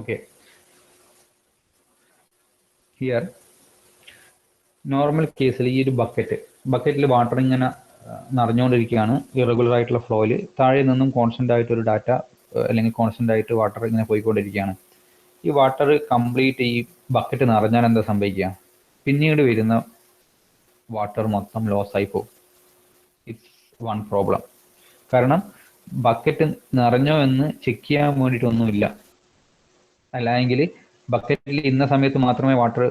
ഓക്കെ, ഹിയർ നോർമൽ കേസിൽ ഈ ഒരു ബക്കറ്റിൽ വാട്ടർ ഇങ്ങനെ നിറഞ്ഞുകൊണ്ടിരിക്കുകയാണ് ഇറഗുലർ ആയിട്ടുള്ള ഫ്ലോയിൽ. താഴെ നിന്നും കോൺസ്റ്റന്റ് ആയിട്ട് ഒരു ഡാറ്റ അല്ലെങ്കിൽ കോൺസ്റ്റന്റ് ആയിട്ട് വാട്ടർ ഇങ്ങനെ പോയിക്കൊണ്ടിരിക്കുകയാണ്. ഈ വാട്ടർ കംപ്ലീറ്റ് ഈ ബക്കറ്റ് നിറഞ്ഞാൽ എന്താ സംഭവിക്കുക? പിന്നീട് വരുന്ന വാട്ടർ മൊത്തം ലോസ് ആയി പോകും. It's one problem. കാരണം ബക്കറ്റ് നിറഞ്ഞോ എന്ന് ചെക്ക് ചെയ്യാൻ വേണ്ടിയിട്ടൊന്നുമില്ല. അല്ലെങ്കിൽ ബക്കറ്റിൽ ഇന്ന സമയത്ത് മാത്രമേ വാട്ടർ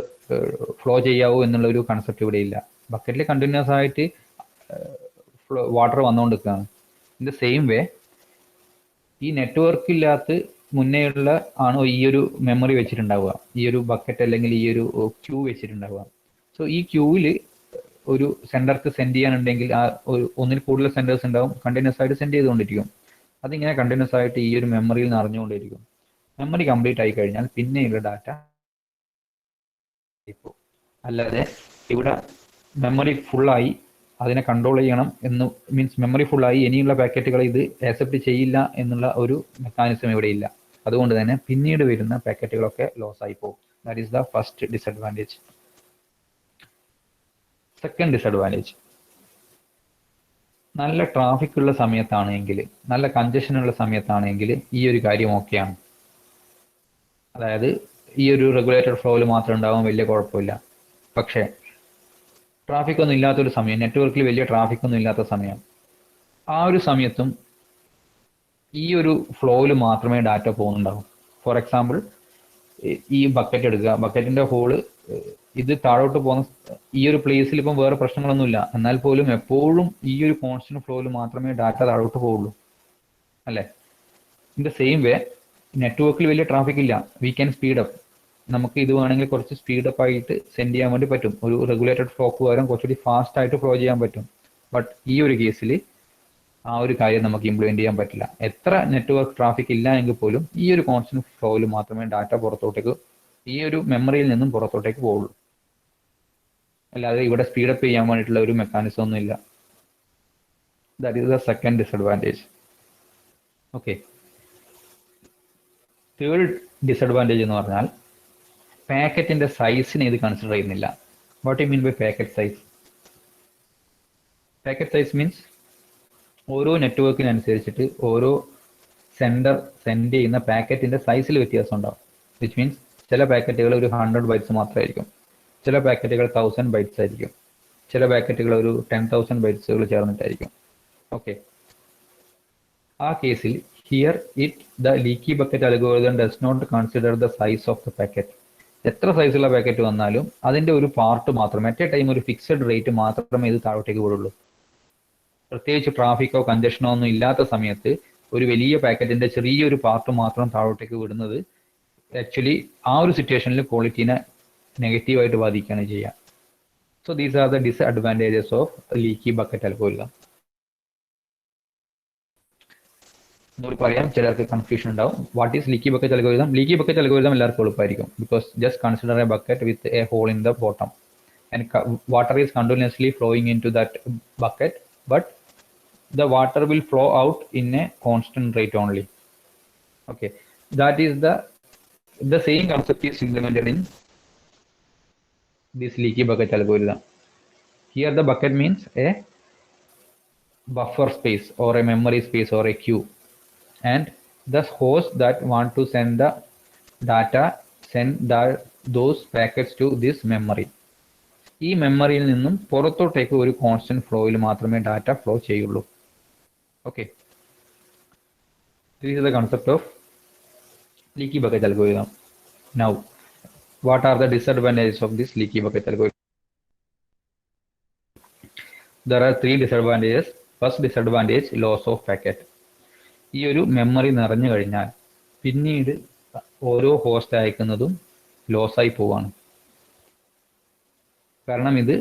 ഫ്ലോ ചെയ്യാവൂ എന്നുള്ള ഒരു കൺസെപ്റ്റ് ഇവിടെ ഇല്ല. ബക്കറ്റിൽ കണ്ടിന്യൂസ് ആയിട്ട് വാട്ടർ വന്നുകൊണ്ടിരിക്കുകയാണ്. ഇൻ ദ സെയിം വേ ഈ നെറ്റ്വർക്ക് ഇല്ലാത്ത മുന്നേയുള്ള ആണ് ഈ ഒരു മെമ്മറി വെച്ചിട്ടുണ്ടാവുക, ഈ ഒരു ബക്കറ്റ് അല്ലെങ്കിൽ ഈ ഒരു ക്യൂ വെച്ചിട്ടുണ്ടാവുക. സോ ഈ ക്യൂവിൽ ഒരു സെൻഡർക്ക് സെൻഡ് ചെയ്യാനുണ്ടെങ്കിൽ ആ ഒന്നിൽ കൂടുതൽ സെൻഡേഴ്സ് ഉണ്ടാവും, കണ്ടിന്യൂസ് ആയിട്ട് സെൻഡ് ചെയ്തുകൊണ്ടിരിക്കും. അതിങ്ങനെ കണ്ടിന്യൂസ് ആയിട്ട് ഈ ഒരു മെമ്മറിയിൽ നിറഞ്ഞുകൊണ്ടിരിക്കും. മെമ്മറി കംപ്ലീറ്റ് ആയി കഴിഞ്ഞാൽ പിന്നെയുള്ള ഡാറ്റ ഇപ്പോൾ. അല്ലാതെ ഇവിടെ മെമ്മറി ഫുള്ളായി അതിനെ കൺട്രോൾ ചെയ്യണം എന്ന് മീൻസ് മെമ്മറി ഫുള്ളായി ഇനിയുള്ള പാക്കറ്റുകൾ ഇത് ആക്സെപ്റ്റ് ചെയ്യില്ല എന്നുള്ള ഒരു മെക്കാനിസം ഇവിടെ ഇല്ല. അതുകൊണ്ട് തന്നെ പിന്നീട് വരുന്ന പാക്കറ്റുകളൊക്കെ ലോസ് ആയി പോകും. That is the first disadvantage. Second disadvantage, നല്ല ട്രാഫിക് ഉള്ള സമയത്താണെങ്കിൽ, നല്ല കൺജഷൻ ഉള്ള സമയത്താണെങ്കിൽ ഈ ഒരു കാര്യം ഓക്കെയാണ്. അതായത് ഈ ഒരു റെഗുലേറ്റഡ് ഫ്ലോയിൽ മാത്രം ഉണ്ടാവാൻ വലിയ കുഴപ്പമില്ല. പക്ഷേ ട്രാഫിക് ഒന്നും ഇല്ലാത്തൊരു സമയം, നെറ്റ്വർക്കിൽ വലിയ ട്രാഫിക് ഒന്നും ഇല്ലാത്ത സമയം, ആ ഒരു സമയത്തും ഈ ഒരു ഫ്ലോയിൽ മാത്രമേ ഡാറ്റ പോകുന്നുണ്ടാവും. ഫോർ എക്സാമ്പിൾ ഈ ബക്കറ്റ് എടുക്കുക, ബക്കറ്റിന്റെ ഹോള് ഇത് താഴോട്ട് പോകുന്ന ഈ ഒരു പ്ലേസിൽ ഇപ്പം വേറെ പ്രശ്നങ്ങളൊന്നുമില്ല, എന്നാൽ പോലും എപ്പോഴും ഈ ഒരു കോൺസ്റ്റന്റ് ഫ്ലോയിൽ മാത്രമേ ഡാറ്റ താഴോട്ട് പോവുള്ളൂ, അല്ലേ? ഇൻ ദ സെയിം വേ നെറ്റ്വർക്കിൽ വലിയ ട്രാഫിക് ഇല്ല, വി ക്യാൻ സ്പീഡ് അപ്പ്. നമുക്ക് ഇത് വേണമെങ്കിൽ കുറച്ച് സ്പീഡ് അപ്പ് ആയിട്ട് സെൻഡ് ചെയ്യാൻ വേണ്ടി പറ്റും. ഒരു റെഗുലേറ്റഡ് ഫ്ലോക്ക് പകരം കുറച്ചുകൂടി ഫാസ്റ്റ് ആയിട്ട് ഫ്ലോ ചെയ്യാൻ പറ്റും. ബട്ട് ഈ ഒരു കേസിൽ ആ ഒരു കാര്യം നമുക്ക് ഇംപ്ലിമെന്റ് ചെയ്യാൻ പറ്റില്ല. എത്ര നെറ്റ്വർക്ക് ട്രാഫിക് ഇല്ല എങ്കിൽ പോലും ഈ ഒരു കോൺസ്റ്റന്റ് ഫ്ലോയിൽ മാത്രമേ ഡാറ്റ പുറത്തോട്ടേക്ക് ഈ ഒരു മെമ്മറിയിൽ നിന്നും പുറത്തോട്ടേക്ക് പോവുള്ളൂ. അല്ലാതെ ഇവിടെ സ്പീഡ് അപ്പ് ചെയ്യാൻ വേണ്ടിയിട്ടുള്ള ഒരു മെക്കാനിസം ഒന്നും ഇല്ല. That is the second disadvantage. Okay, third disadvantage എന്ന് പറഞ്ഞാൽ പാക്കറ്റിന്റെ സൈസിനെ ഇത് കൺസിഡർ ചെയ്യുന്നില്ല. What you mean by packet size? Packet size means ഓരോ നെറ്റ്വർക്കിനനുസരിച്ചിട്ട് ഓരോ സെൻഡർ സെൻഡ് ചെയ്യുന്ന പാക്കറ്റിന്റെ സൈസിൽ വ്യത്യാസം ഉണ്ടാവും. വിച്ച് മീൻസ് ചില പാക്കറ്റുകൾ ഒരു 100 ബൈറ്റ്സ് മാത്രമായിരിക്കും, ചില പാക്കറ്റുകൾ 1000 ബൈറ്റ്സ് ആയിരിക്കും, ചില പാക്കറ്റുകൾ ഒരു 10,000 ബൈറ്റ്സുകൾ ചേർന്നിട്ടായിരിക്കും. ഓക്കെ, ആ കേസിൽ here the leaky bucket algorithm does not consider the size of the packet. എത്ര സൈസുള്ള പാക്കറ്റ് വന്നാലും അതിന്റെ ഒരു പാർട്ട് മാത്രം അറ്റ് എ ടൈം ഒരു ഫിക്സഡ് റേറ്റ് മാത്രമേ ഇത് താഴോട്ടേക്ക് വിടുള്ളൂ. പ്രത്യേകിച്ച് ട്രാഫിക്കോ കൺജഷനോ ഒന്നും ഇല്ലാത്ത സമയത്ത് ഒരു വലിയ പാക്കറ്റിന്റെ ചെറിയൊരു പാർട്ട് മാത്രം താഴോട്ടേക്ക് വിടുന്നത് ആക്ച്വലി ആ ഒരു സിറ്റുവേഷനിൽ ക്വാളിറ്റീനെ നെഗറ്റീവായിട്ട് ബാധിക്കുകയാണ് ചെയ്യുക. So these are the disadvantages of leaky bucket algorithm. പറയാം, ചിലർക്ക് കൺഫ്യൂഷൻ ഉണ്ടാവും. What is leaky bucket algorithm? Leaky bucket algorithm എല്ലാവർക്കും എളുപ്പമായിരിക്കും. Because just consider a bucket with a hole in the bottom and water is continuously flowing into that bucket, but the water will flow out in a constant rate only. Okay, that is the same concept is implemented in this leaky bucket algorithm. Here the bucket means a buffer space or a memory space or a queue, and the host that want to send the data send those packets to this memory. ഈ മെമ്മറിയിൽ നിന്നും പുറത്തോട്ടേക്ക് ഒരു constant ഫ്ലോയിൽ മാത്രമേ data flow ചെയ്യുള്ളൂ. Okay, this is the concept of leaky bucket algorithm. Now, what are the disadvantages of this leaky bucket algorithm? There are 3 disadvantages. First disadvantage, loss of packet. ഈ ഒരു memory നിറഞ്ഞു കഴിഞ്ഞാൽ പിന്നീട് ഓരോ host അയക്കുന്നതും loss ആയി പോവാണ്. കാരണം ഇത്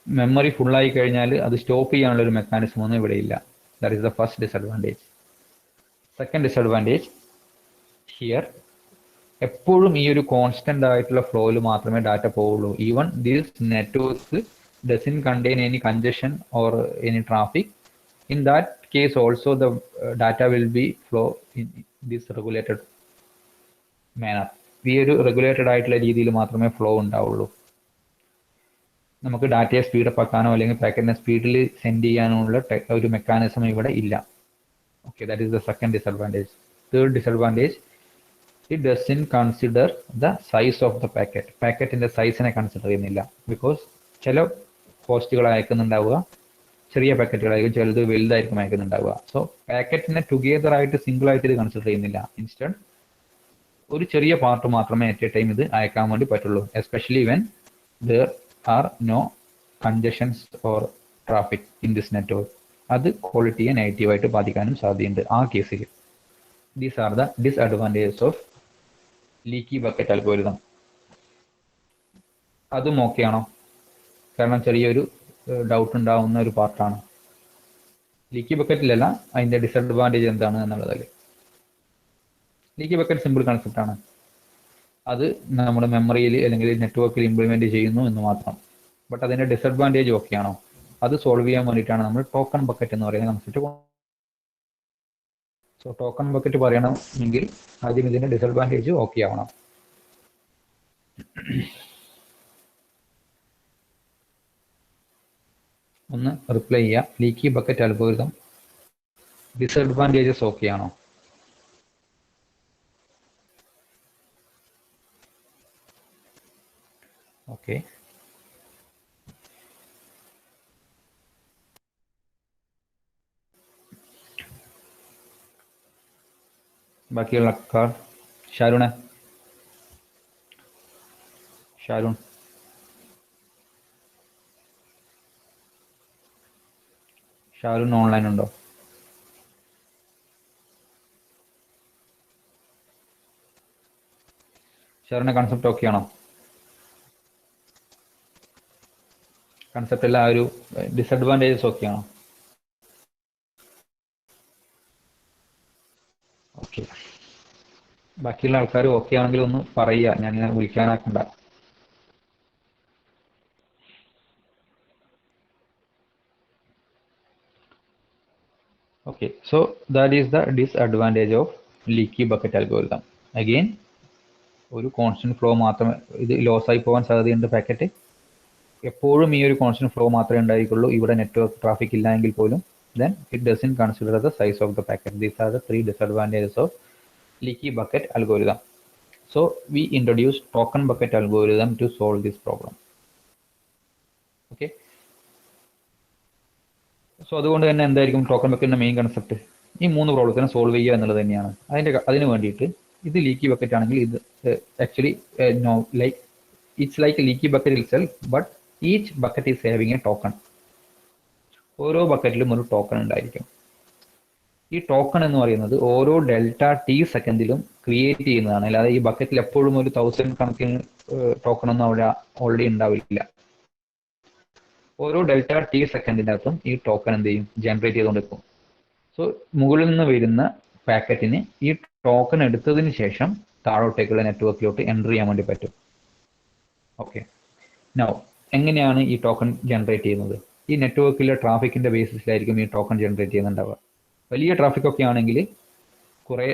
മെമ്മറി ഫുള്ളായി കഴിഞ്ഞാൽ അത് സ്റ്റോപ്പ് ചെയ്യാനുള്ള ഒരു മെക്കാനിസം ഒന്നും ഇവിടെ ഇല്ല. That is the first disadvantage. Second disadvantage, here എപ്പോഴും ഈ ഒരു കോൺസ്റ്റന്റ് ആയിട്ടുള്ള ഫ്ലോയിൽ മാത്രമേ ഡാറ്റ പോവുള്ളൂ. Even these network doesn't contain any congestion or any traffic. In that case also the data will be flow in this regulated manner. ഈ ഒരു regulated ആയിട്ടുള്ള രീതിയിൽ മാത്രമേ ഫ്ലോ ഉണ്ടാവുള്ളൂ. നമുക്ക് ഡാറ്റയെ സ്പീഡപ്പ് ആക്കാനോ അല്ലെങ്കിൽ പാക്കറ്റിനെ സ്പീഡിൽ സെൻഡ് ചെയ്യാനോ ഉള്ള ഒരു മെക്കാനിസം ഇവിടെ ഇല്ല. Okay, that is the second disadvantage. Third disadvantage, it doesn't consider the size of the packet. പാക്കറ്റിന്റെ സൈസിനെ കൺസിഡർ ചെയ്യുന്നില്ല. ബിക്കോസ് ചില ഹോസ്റ്റുകൾ അയക്കുന്നുണ്ടാവുക ചെറിയ പാക്കറ്റുകളായിരിക്കും, ചിലത് വലുതായിരിക്കും അയക്കുന്നുണ്ടാവുക. സോ പാക്കറ്റിനെ ടുഗെദർ ആയിട്ട് സിംഗിൾ ആയിട്ട് ഇത് കൺസിഡർ ചെയ്യുന്നില്ല. ഇൻസ്റ്റഡ് ഒരു ചെറിയ പാർട്ട് മാത്രമേ അറ്റ് എ ടൈം ഇത് അയക്കാൻ വേണ്ടി പറ്റുള്ളൂ. Especially when there are no congestions or traffic in this network. അത് ക്വാളിറ്റിയെ നെഗറ്റീവായിട്ട് ബാധിക്കാനും സാധ്യതയുണ്ട് ആ കേസിൽ. These are the disadvantages of leaky bucket algorithm. അതും ഓക്കെ ആണോ? കാരണം ചെറിയൊരു ഡൗട്ട് ഉണ്ടാവുന്ന ഒരു പാർട്ടാണ്. ലീക്കി ബക്കറ്റിലല്ല, അതിൻ്റെ ഡിസഡ്വാൻറ്റേജ് എന്താണ് എന്നുള്ളതല്ലേ. ലീക്കി ബക്കറ്റ് സിമ്പിൾ കൺസെപ്റ്റ് ആണ്. അത് നമ്മുടെ മെമ്മറിയിൽ അല്ലെങ്കിൽ നെറ്റ്വർക്കിൽ ഇംപ്ലിമെന്റ് ചെയ്യുന്നു എന്ന് മാത്രം. ബട്ട് അതിൻ്റെ ഡിസഡ്വാൻറ്റേജ് ഓക്കെ ആണോ? അത് സോൾവ് ചെയ്യാൻ വേണ്ടിയിട്ടാണ് നമ്മൾ ടോക്കൺ ബക്കറ്റ് എന്ന് പറയുന്ന കൺസെപ്റ്റ്. സോ ടോക്കൺ ബക്കറ്റ് പറയണമെങ്കിൽ ആദ്യം ഇതിൻ്റെ ഡിസഡ്വാൻറ്റേജ് ഓക്കെ ആവണം. ഒന്ന് റിപ്ലൈ ചെയ്യുക. Leaky bucket algorithm disadvantages okay ആണോ? ഓക്കെ, ബാക്കിയുള്ള ആൾക്കാർ. ഷാരൂൺ ഓൺലൈൻ ഉണ്ടോ? ഷാരൂണിന്റെ കൺസെപ്റ്റ് ഓക്കെ ആണോ? കൺസെപ്റ്റ് അല്ല, ആ ഒരു ഡിസഡ്വാൻറ്റേജസ് ഓക്കെ ആണോ? ഓക്കെ, ബാക്കിയുള്ള ആൾക്കാർ ഓക്കെ ആണെങ്കിൽ ഒന്ന് പറയുക, ഞാൻ വിളിക്കാനാക്കണ്ട. Okay, so that is the disadvantage of leaky bucket algorithm. Again, ഒരു കോൺസ്റ്റന്റ് ഫ്ലോ മാത്രമേ ഇത് ലോസ് ആയി പോകാൻ സാധ്യതയുണ്ട്. പാക്കറ്റ് എപ്പോഴും ഈ ഒരു കോൺസ്റ്റന്റ് ഫ്ലോ മാത്രമേ ഉണ്ടായിരിക്കുള്ളൂ. ഇവിടെ നെറ്റ്വർക്ക് ട്രാഫിക് ഇല്ല എങ്കിൽ പോലും then it doesn't consider the size of the packet. These are the 3 disadvantages of leaky bucket algorithm. So we introduced token bucket algorithm to solve this problem. Okay, so അതുകൊണ്ട് തന്നെ എന്തായിരിക്കും token ബക്കറ്റിന്റെ main concept? ഈ 3 പ്രോബ്ലത്തിനെ solve ചെയ്യുക എന്നുള്ളത് തന്നെയാണ്. അതിന് വേണ്ടിയിട്ട് ഇത് ലീക്കി ബക്കറ്റ് ആണെങ്കിൽ ഇത് actually no like it's like leaky bucket itself, but each bucket is having a token. ഓരോ ബക്കറ്റിലും ഒരു ടോക്കൺ ഉണ്ടായിരിക്കും. ഈ ടോക്കൺ എന്ന് പറയുന്നത് ഓരോ ഡെൽറ്റ ടി സെക്കൻഡിലും ക്രിയേറ്റ് ചെയ്യുന്നതാണ്. അല്ലാതെ ഈ ബക്കറ്റിൽ എപ്പോഴും ഒരു 1000 കണക്കിന് ടോക്കൺ ഒന്നും അവിടെ ഓൾറെഡി ഉണ്ടാവില്ല. ഓരോ ഡെൽറ്റ ടി സെക്കൻഡിനകത്തും ഈ ടോക്കൺ എന്ത് ചെയ്യും? ജനറേറ്റ് ചെയ്തുകൊണ്ടിരിക്കും. സോ മുകളിൽ നിന്ന് വരുന്ന പാക്കറ്റിന് ഈ ടോക്കൺ എടുത്തതിന് ശേഷം താഴോട്ടേക്കുള്ള നെറ്റ്വർക്കിലോട്ട് എൻ്റർ ചെയ്യാൻ വേണ്ടി പറ്റും. ഓക്കെ, നൗ എങ്ങനെയാണ് ഈ ടോക്കൺ ജനറേറ്റ് ചെയ്യുന്നത്? ഈ നെറ്റ്വർക്കിലെ ട്രാഫിക്കിന്റെ ബേസിസിലായിരിക്കും ഈ ടോക്കൺ ജനറേറ്റ് ചെയ്യുന്നുണ്ടാവുക. വലിയ ട്രാഫിക് ഒക്കെ ആണെങ്കിൽ കുറേ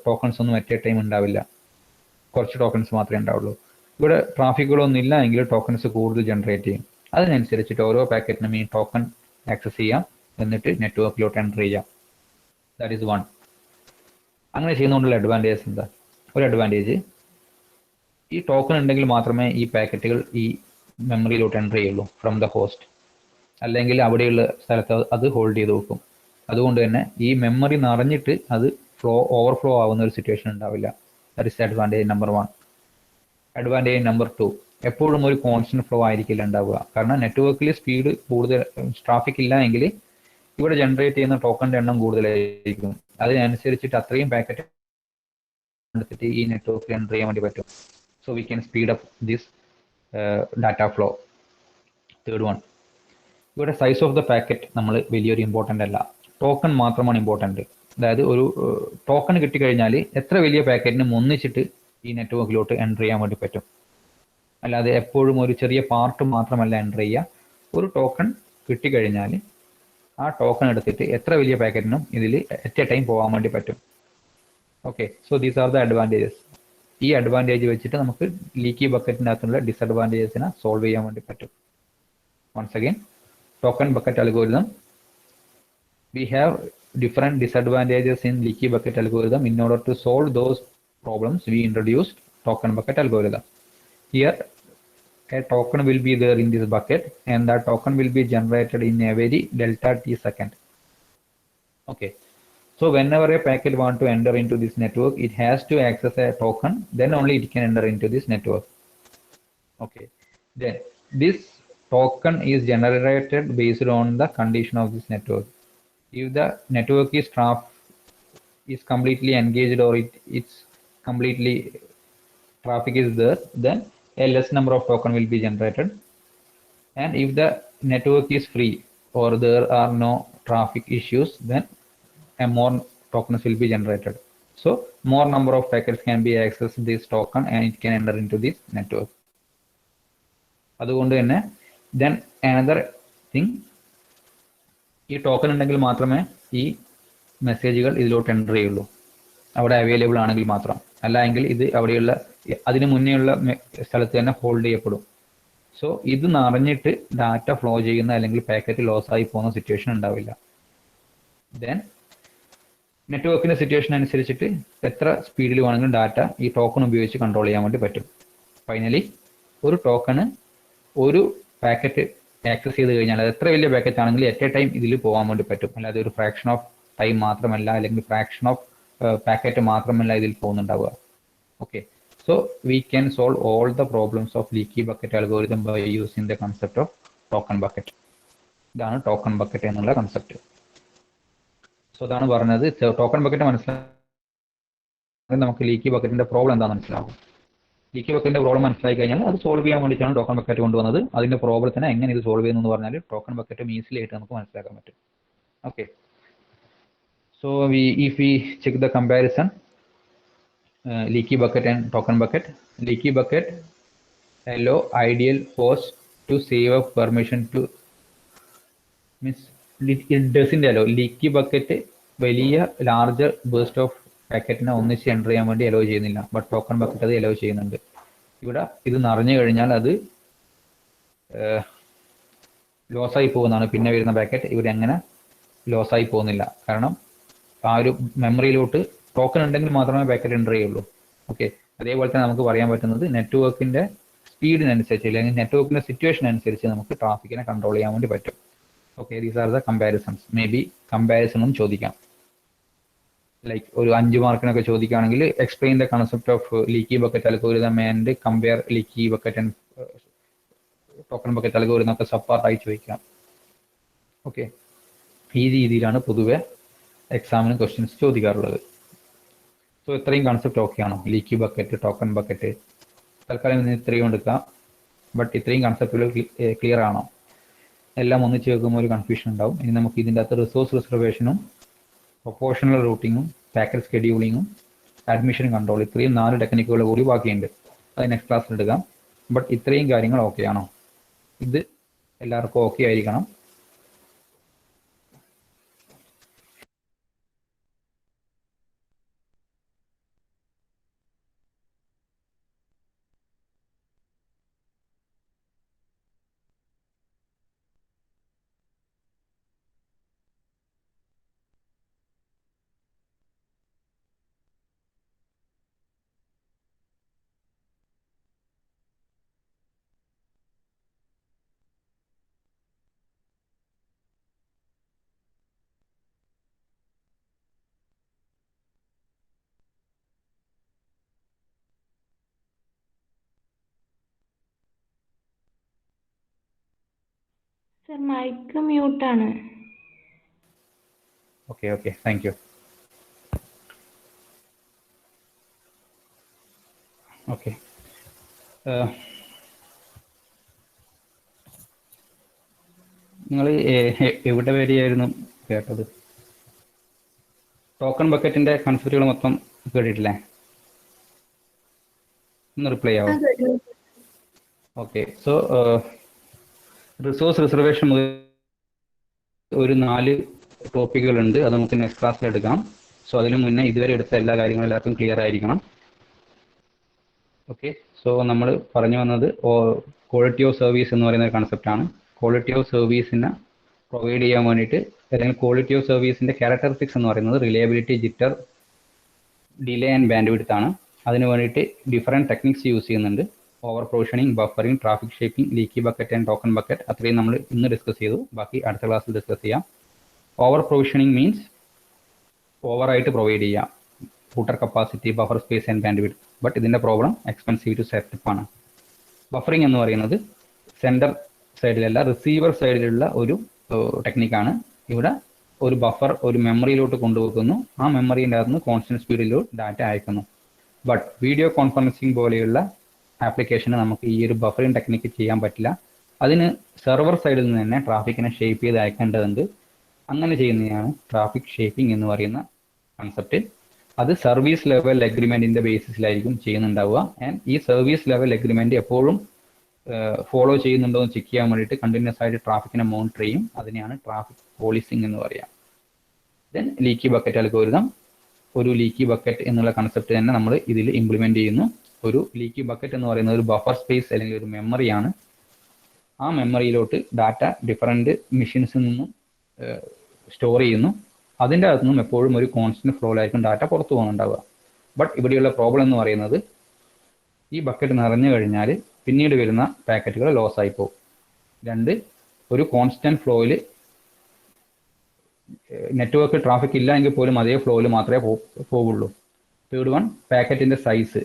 ടോക്കൺസ് ഒന്നും അറ്റ് എ ടൈം ഉണ്ടാവില്ല, കുറച്ച് ടോക്കൺസ് മാത്രമേ ഉണ്ടാവുള്ളൂ. ഇവിടെ ട്രാഫിക്കുകളൊന്നും ഇല്ല എങ്കിൽ ടോക്കൺസ് കൂടുതൽ ജനറേറ്റ് ചെയ്യും. അതിനനുസരിച്ചിട്ട് ഓരോ പാക്കറ്റിനും ഈ ടോക്കൺ ആക്സസ് ചെയ്യാം, എന്നിട്ട് നെറ്റ്വർക്കിലോട്ട് എൻ്റർ ചെയ്യാം. That is 1. അങ്ങനെ ചെയ്യുന്നതുകൊണ്ടുള്ള അഡ്വാൻറ്റേജസ് എന്താ? ഒരു അഡ്വാൻറ്റേജ്, ഈ ടോക്കൺ ഉണ്ടെങ്കിൽ മാത്രമേ ഈ പാക്കറ്റുകൾ ഈ മെമ്മറിയിലോട്ട് എൻ്റർ ചെയ്യുള്ളൂ ഫ്രം ദ ഹോസ്റ്റ്. അല്ലെങ്കിൽ അവിടെയുള്ള സ്ഥലത്ത് അത് ഹോൾഡ് ചെയ്ത് വെക്കും. അതുകൊണ്ട് തന്നെ ഈ മെമ്മറി നിറഞ്ഞിട്ട് അത് ഓവർഫ്ലോ ആവുന്ന ഒരു സിറ്റുവേഷൻ ഉണ്ടാവില്ല. That is advantage number 1. Advantage number 2, എപ്പോഴും ഒരു കോൺസ്റ്റന്റ് ഫ്ലോ ആയിരിക്കില്ല ഉണ്ടാവുക. കാരണം നെറ്റ്വർക്കിൽ സ്പീഡ് കൂടുതൽ, ട്രാഫിക് ഇല്ല എങ്കിൽ ഇവിടെ ജനറേറ്റ് ചെയ്യുന്ന ടോക്കണിന്റെ എണ്ണം കൂടുതലായിരിക്കും. അതിനനുസരിച്ചിട്ട് അത്രയും പാക്കറ്റ് എടുത്തിട്ട് ഈ നെറ്റ്വർക്കിൽ എൻ്റർ ചെയ്യാൻ വേണ്ടി പറ്റും. So we can speed up this data flow. Third one, ഇവിടെ സൈസ് ഓഫ് ദ പാക്കറ്റ് നമ്മൾ വലിയൊരു ഇമ്പോർട്ടൻ്റ് അല്ല, ടോക്കൺ മാത്രമാണ് ഇമ്പോർട്ടൻ്റ്. അതായത് ഒരു ടോക്കൺ കിട്ടിക്കഴിഞ്ഞാൽ എത്ര വലിയ പാക്കറ്റിനും ഒന്നിച്ചിട്ട് ഈ നെറ്റ്വർക്കിലോട്ട് എൻ്റർ ചെയ്യാൻ വേണ്ടി പറ്റും. അല്ലാതെ എപ്പോഴും ഒരു ചെറിയ പാർട്ട് മാത്രമല്ല എൻ്റർ ചെയ്യുക. ഒരു ടോക്കൺ കിട്ടിക്കഴിഞ്ഞാൽ ആ ടോക്കൺ എടുത്തിട്ട് എത്ര വലിയ പാക്കറ്റിനും ഇതിൽ അറ്റ് എ ടൈം പോകാൻ വേണ്ടി പറ്റും. Okay, so these are the advantages. ഈ അഡ്വാൻറ്റേജ് വെച്ചിട്ട് നമുക്ക് ലീക്കി ബക്കറ്റിൻ്റെ അകത്തുള്ള ഡിസഡ്വാൻറ്റേജസിനെ സോൾവ് ചെയ്യാൻ വേണ്ടി പറ്റും. once again, token bucket algorithm, we have different disadvantages in leaky bucket algorithm. In order to solve those problems, we introduced token bucket algorithm. Here a token will be there in this bucket, and that token will be generated in a very delta t second. Okay, so whenever a packet want to enter into this network, it has to access a token, then only it can enter into this network. Okay, then this token is generated based on the condition of this network. If the network is completely engaged, or it's completely traffic is there, then a less number of token will be generated. And if the network is free or there are no traffic issues, then a more tokens will be generated. So more number of packets can be accessed this token, and it can enter into this network. അതുകൊണ്ട് തന്നെ then another thing, ഈ token ഉണ്ടെങ്കിൽ മാത്രമേ ഈ മെസ്സേജുകൾ ഇതിലോട്ട് enter ചെയ്യുള്ളൂ, അവിടെ അവൈലബിൾ ആണെങ്കിൽ മാത്രം. അല്ല എങ്കിൽ ഇത് അവിടെയുള്ള അതിന് മുന്നേയുള്ള സ്ഥലത്ത് തന്നെ ഹോൾഡ് ചെയ്യപ്പെടും. സോ ഇത് നിറഞ്ഞിട്ട് ഡാറ്റ ഫ്ലോ ചെയ്യുന്ന അല്ലെങ്കിൽ പാക്കറ്റ് ലോസ് ആയി പോകുന്ന സിറ്റുവേഷൻ ഉണ്ടാവില്ല. ദെൻ നെറ്റ്വർക്കിന്റെ സിറ്റുവേഷൻ അനുസരിച്ചിട്ട് എത്ര സ്പീഡിൽ വേണമെങ്കിലും ഡാറ്റ ഈ ടോക്കൺ ഉപയോഗിച്ച് കൺട്രോൾ ചെയ്യാൻ വേണ്ടി പറ്റും. ഫൈനലി ഒരു ടോക്കണ് ഒരു പാക്കറ്റ് ആക്സസ് ചെയ്ത് കഴിഞ്ഞാൽ അത് എത്ര വലിയ പാക്കറ്റ് ആണെങ്കിലും അറ്റ് എ ടൈം ഇതിൽ പോകാൻ വേണ്ടി പറ്റും. അല്ലാതെ ഒരു ഫ്രാക്ഷൻ ഓഫ് ടൈം മാത്രമല്ല, അല്ലെങ്കിൽ ഫ്രാക്ഷൻ ഓഫ് പാക്കറ്റ് മാത്രമല്ല ഇതിൽ പോകുന്നുണ്ടാവുക. Okay, so we can solve all the problems of leaky bucket algorithm by using the concept of token bucket. ഇതാണ് ടോക്കൺ ബക്കറ്റ് എന്നുള്ള കൺസെപ്റ്റ്. സോ അതാണ് പറഞ്ഞത്, ടോക്കൺ ബക്കറ്റ് മനസ്സിലാക്കി നമുക്ക് ലീക്കി ബക്കറ്റിന്റെ പ്രോബ്ലം എന്താണെന്ന് മനസ്സിലാവും. ലീക്കി ബക്കറ്റിന്റെ പ്രോബ്ലം മനസ്സിലാക്കി കഴിഞ്ഞാൽ അത് സോൾവ് ചെയ്യാൻ വേണ്ടിയിട്ടാണ് ടോക്കൺ ബക്കറ്റ് കൊണ്ടുവന്നത്. അതിന്റെ പ്രോബ്ലത്തിനെ എങ്ങനെ ഇത് സോൾവ് ചെയ്യുന്നു എന്ന് പറഞ്ഞാൽ ടോക്കൺ ബക്കറ്റ് ഈസിലി ആയിട്ട് നമുക്ക് മനസ്സിലാക്കാൻ പറ്റും. Okay, so if we check the comparison, leaky bucket and token bucket. Leaky bucket allow ideal host to save up permission to, means it doesn't allow. leaky bucket വലിയ larger burst of പാക്കറ്റിനെ ഒന്നിച്ച് enter ചെയ്യാൻ വേണ്ടി hello ചെയ്യുന്നില്ല. But token bucket അത് hello ചെയ്യുന്നുണ്ട്. ഇവിടെ ഇത് നിറഞ്ഞു കഴിഞ്ഞാൽ അത് ലോസായി പോകുന്നതാണ് പിന്നെ വരുന്ന പാക്കറ്റ്. ഇവിടെ അങ്ങനെ ലോസായി പോകുന്നില്ല. കാരണം ആ ഒരു മെമ്മറിയിലോട്ട് ടോക്കൺ ഉണ്ടെങ്കിൽ മാത്രമേ പാക്കറ്റ് എൻ്റർ ചെയ്യുള്ളൂ. ഓക്കെ, അതേപോലെ തന്നെ നമുക്ക് പറയാൻ പറ്റുന്നത് നെറ്റ്വർക്കിന്റെ സ്പീഡിനനുസരിച്ച് അല്ലെങ്കിൽ നെറ്റ്വർക്കിന്റെ സിറ്റുവേഷൻ അനുസരിച്ച് നമുക്ക് ട്രാഫിക്കിനെ കൺട്രോൾ ചെയ്യാൻ വേണ്ടി പറ്റും. Okay, these are the comparisons. Maybe കമ്പാരിസണും ചോദിക്കാം. ലൈക്ക് ഒരു 5 മാർക്കിനൊക്കെ ചോദിക്കുകയാണെങ്കിൽ explain the concept of leaky bucket algorithm and compare leaky bucket and token bucket algorithm ഒക്കെ സപ്പാർട്ടായി ചോദിക്കാം. ഓക്കെ, ഈ രീതിയിലാണ് പൊതുവെ എക്സാമിന് ക്വസ്റ്റ്യൻസ് ചോദിക്കാറുള്ളത്. സോ ഇത്രയും കൺസെപ്റ്റ് ഓക്കെ ആണോ? ലീക്കി ബക്കറ്റ്, ടോക്കൺ ബക്കറ്റ്, തൽക്കാലം ഇന്ന് ഇത്രയും എടുക്കാം. ബട്ട് ഇത്രയും കൺസെപ്റ്റുകൾ ക്ലിയർ ആണോ? എല്ലാം ഒന്നിച്ച് വെക്കുമ്പോൾ ഒരു കൺഫ്യൂഷൻ ഉണ്ടാവും. ഇനി നമുക്ക് ഇതിൻ്റെ അകത്ത് റിസോഴ്സ് റിസർവേഷനും പ്രൊപ്പോർഷണൽ റൂട്ടിങ്ങും പാക്കറ്റ് സ്കെഡ്യൂളിങ്ങും അഡ്മിഷൻ കൺട്രോൾ, ഇത്രയും 4 ടെക്നിക്കുകൾ കൂടി ബാക്കിയുണ്ട്. അത് നെക്സ്റ്റ് ക്ലാസ്സിൽ എടുക്കാം. ബട്ട് ഇത്രയും കാര്യങ്ങൾ ഓക്കെ ആണോ? ഇത് എല്ലാവർക്കും ഓക്കെ ആയിരിക്കണം. സർ മൈക്ക് മ്യൂട്ടാണ്. Okay thank you. ഓക്കെ, നിങ്ങൾ എവിടെ വരെയായിരുന്നു കേട്ടത്? ടോക്കൺ ബക്കറ്റിന്റെ കൺസെപ്റ്റുകൾ മൊത്തം കേട്ടിട്ടില്ലേ? ഒന്ന് റിപ്ലൈ ആവോ? ഓക്കെ, സോ റിസോഴ്സ് റിസർവേഷൻ മുതൽ ഒരു 4 ടോപ്പിക്കുകളുണ്ട്. അത് നമുക്ക് നെക്സ്റ്റ് ക്ലാസ്സിൽ എടുക്കാം. സോ അതിനു മുന്നേ ഇതുവരെ എടുത്ത എല്ലാ കാര്യങ്ങളും എല്ലാവർക്കും ക്ലിയർ ആയിരിക്കണം. ഓക്കെ, സോ നമ്മൾ പറഞ്ഞു വന്നത് ക്വാളിറ്റി ഓഫ് സർവീസ് എന്ന് പറയുന്ന കൺസെപ്റ്റാണ്. ക്വാളിറ്റി ഓഫ് സർവീസിനെ പ്രൊവൈഡ് ചെയ്യാൻ വേണ്ടിയിട്ട്, അല്ലെങ്കിൽ ക്വാളിറ്റി ഓഫ് സർവീസിന്റെ ക്യാരക്ടറിസ്റ്റിക്സ് എന്ന് പറയുന്നത് reliability, jitter, delay and band width ആണ്. അതിന് വേണ്ടിയിട്ട് ഡിഫറെൻറ്റ് ടെക്നിക്സ് യൂസ് ചെയ്യുന്നുണ്ട്. Over provisioning, buffering, traffic shaping, leaky bucket and token bucket. അത്രയും നമ്മൾ ഇന്ന് ഡിസ്കസ് ചെയ്തു. ബാക്കി അടുത്ത ക്ലാസ്സിൽ ഡിസ്കസ് ചെയ്യാം. ഓവർ പ്രൊവിഷനിങ് മീൻസ് ഓവറായിട്ട് പ്രൊവൈഡ് ചെയ്യാം, footer capacity, buffer space and band width. But ഇതിൻ്റെ പ്രോബ്ലം എക്സ്പെൻസീവ് ടു സെറ്റപ്പ് ആണ്. ബഫറിംഗ് എന്ന് പറയുന്നത് സെൻഡർ സൈഡിലല്ല, റിസീവർ സൈഡിലുള്ള ഒരു ടെക്നിക്കാണ്. ഇവിടെ ഒരു ബഫർ ഒരു മെമ്മറിയിലോട്ട് കൊണ്ടുവെക്കുന്നു. ആ മെമ്മറിൻ്റെ അകത്തുനിന്ന് കോൺസ്റ്റന്റ് സ്പീഡിലോട്ട് ഡാറ്റ അയക്കുന്നു. ബട്ട് വീഡിയോ കോൺഫറൻസിങ് പോലെയുള്ള ആപ്ലിക്കേഷന് നമുക്ക് ഈ ഒരു ബഫറിംഗ് ടെക്നിക്ക് ചെയ്യാൻ പറ്റില്ല. അതിന് സെർവർ സൈഡിൽ നിന്ന് തന്നെ ട്രാഫിക്കിനെ ഷേപ്പ് ചെയ്ത് അയക്കേണ്ടതുണ്ട്. അങ്ങനെ ചെയ്യുന്നതാണ് ട്രാഫിക് ഷേപ്പിംഗ് എന്ന് പറയുന്ന കൺസെപ്റ്റ്. അത് സർവീസ് ലെവൽ എഗ്രിമെന്റിന്റെ ബേസിസിലായിരിക്കും ചെയ്യുന്നുണ്ടാവുക. ആൻഡ് ഈ സർവീസ് ലെവൽ എഗ്രിമെന്റ് എപ്പോഴും ഫോളോ ചെയ്യുന്നുണ്ടോ എന്ന് ചെക്ക് ചെയ്യാൻ വേണ്ടിയിട്ട് കണ്ടിന്യൂസ് ആയിട്ട് ട്രാഫിക്കിനെ മോണിറ്റർ ചെയ്യും. അതിനെയാണ് ട്രാഫിക് പോളിസിംഗ് എന്ന് പറയാം. Then leaky bucket algorithm. ഒരു ലീക്കി ബക്കറ്റ് എന്നുള്ള കൺസെപ്റ്റ് തന്നെ നമ്മൾ ഇതിൽ ഇംപ്ലിമെന്റ് ചെയ്യുന്നു. ഒരു ലീക്കി ബക്കറ്റ് എന്ന് പറയുന്നത് ഒരു ബഫർ സ്പേസ് അല്ലെങ്കിൽ ഒരു മെമ്മറിയാണ്. ആ മെമ്മറിയിലോട്ട് ഡാറ്റ ഡിഫറെൻറ്റ് മെഷീൻസിൽ നിന്നും സ്റ്റോർ ചെയ്യുന്നു. അതിൻ്റെ അകത്തു നിന്നും എപ്പോഴും ഒരു കോൺസ്റ്റന്റ് ഫ്ലോയിലായിരിക്കും ഡാറ്റ പുറത്തു പോകുന്നുണ്ടാവുക. ബട്ട് ഇവിടെയുള്ള പ്രോബ്ലം എന്ന് പറയുന്നത് ഈ ബക്കറ്റ് നിറഞ്ഞു കഴിഞ്ഞാൽ പിന്നീട് വരുന്ന പാക്കറ്റുകൾ ലോസ് ആയി പോകും. 2, ഒരു കോൺസ്റ്റന്റ് ഫ്ലോയിൽ നെറ്റ്വർക്ക് ട്രാഫിക് ഇല്ല എങ്കിൽ പോലും അതേ ഫ്ലോയിൽ മാത്രമേ പോവുള്ളൂ. 3rd വൺ, പാക്കറ്റിന്റെ സൈസ്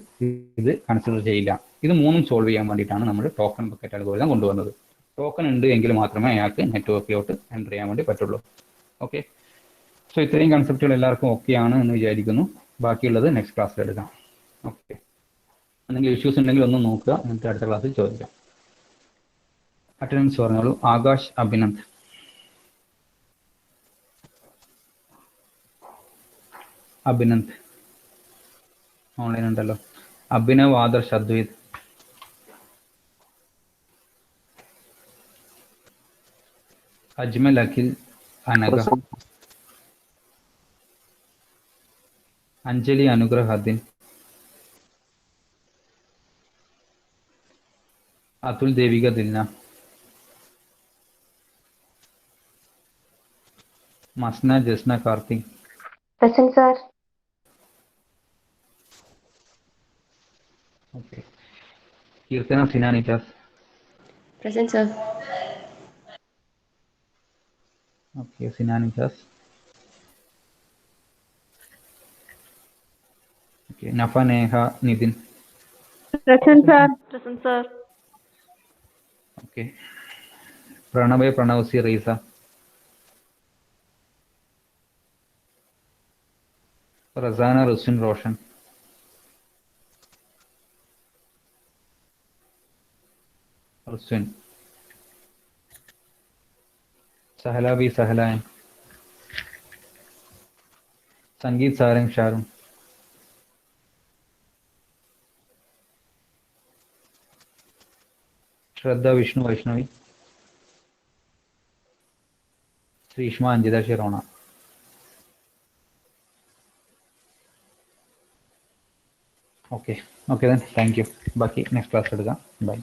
ഇത് കൺസിഡർ ചെയ്യില്ല. ഇത് 3ഉം സോൾവ് ചെയ്യാൻ വേണ്ടിയിട്ടാണ് നമ്മൾ ടോക്കൺ ബക്കറ്റ് അൽഗോരിതം കൊണ്ടുവന്നത്. ടോക്കൺ ഉണ്ട് എങ്കിൽ മാത്രമേ അയാൾക്ക് നെറ്റ്വർക്കിലോട്ട് എൻ്റർ ചെയ്യാൻ വേണ്ടി പറ്റുള്ളൂ. ഓക്കെ, സോ ഇത്രയും കൺസെപ്റ്റുകൾ എല്ലാവർക്കും ഓക്കെ ആണ് എന്ന് വിചാരിക്കുന്നു. ബാക്കിയുള്ളത് നെക്സ്റ്റ് ക്ലാസ്സിൽ എടുക്കാം. ഓക്കെ, എന്തെങ്കിലും ഇഷ്യൂസ് ഉണ്ടെങ്കിൽ ഒന്ന് നോക്കുക, എന്നിട്ട് അടുത്ത ക്ലാസ്സിൽ ചോദിക്കാം. അറ്റൻഡൻസ് പറഞ്ഞോളൂ. ആകാശ് അഭിനന്ദ്. അഭിനന്ദ് ഓൺലൈൻ ഉണ്ടല്ലോ. Abhinav, Adarsh, Advaith. Ajmal, Akhil, Anagha, Anjali, Anugrah, Adin, Atul, Devika, Dilna, Masna, Jasna, Karthik. Present sir. Okay, Keerthana, Sinan, Ijas. Present sir. Okay, Sinan, Ijas. Okay, Nafa, Neha, Nithin. Present sir. Present sir. Okay, Pranav, Pranav C, Reeza. Rasana, Rusin, Roshan. Rusin. Sahalabi, Sahalayan. Sangeeth, Sarang, Sharum. Shraddha, Vishnu, Vaishnavi. Sreeshma, Anjitha, Shirona. Okay, then thank you. ബാക്കി നെക്സ്റ്റ് ക്ലാസ് എടുക്കാം. ബൈ.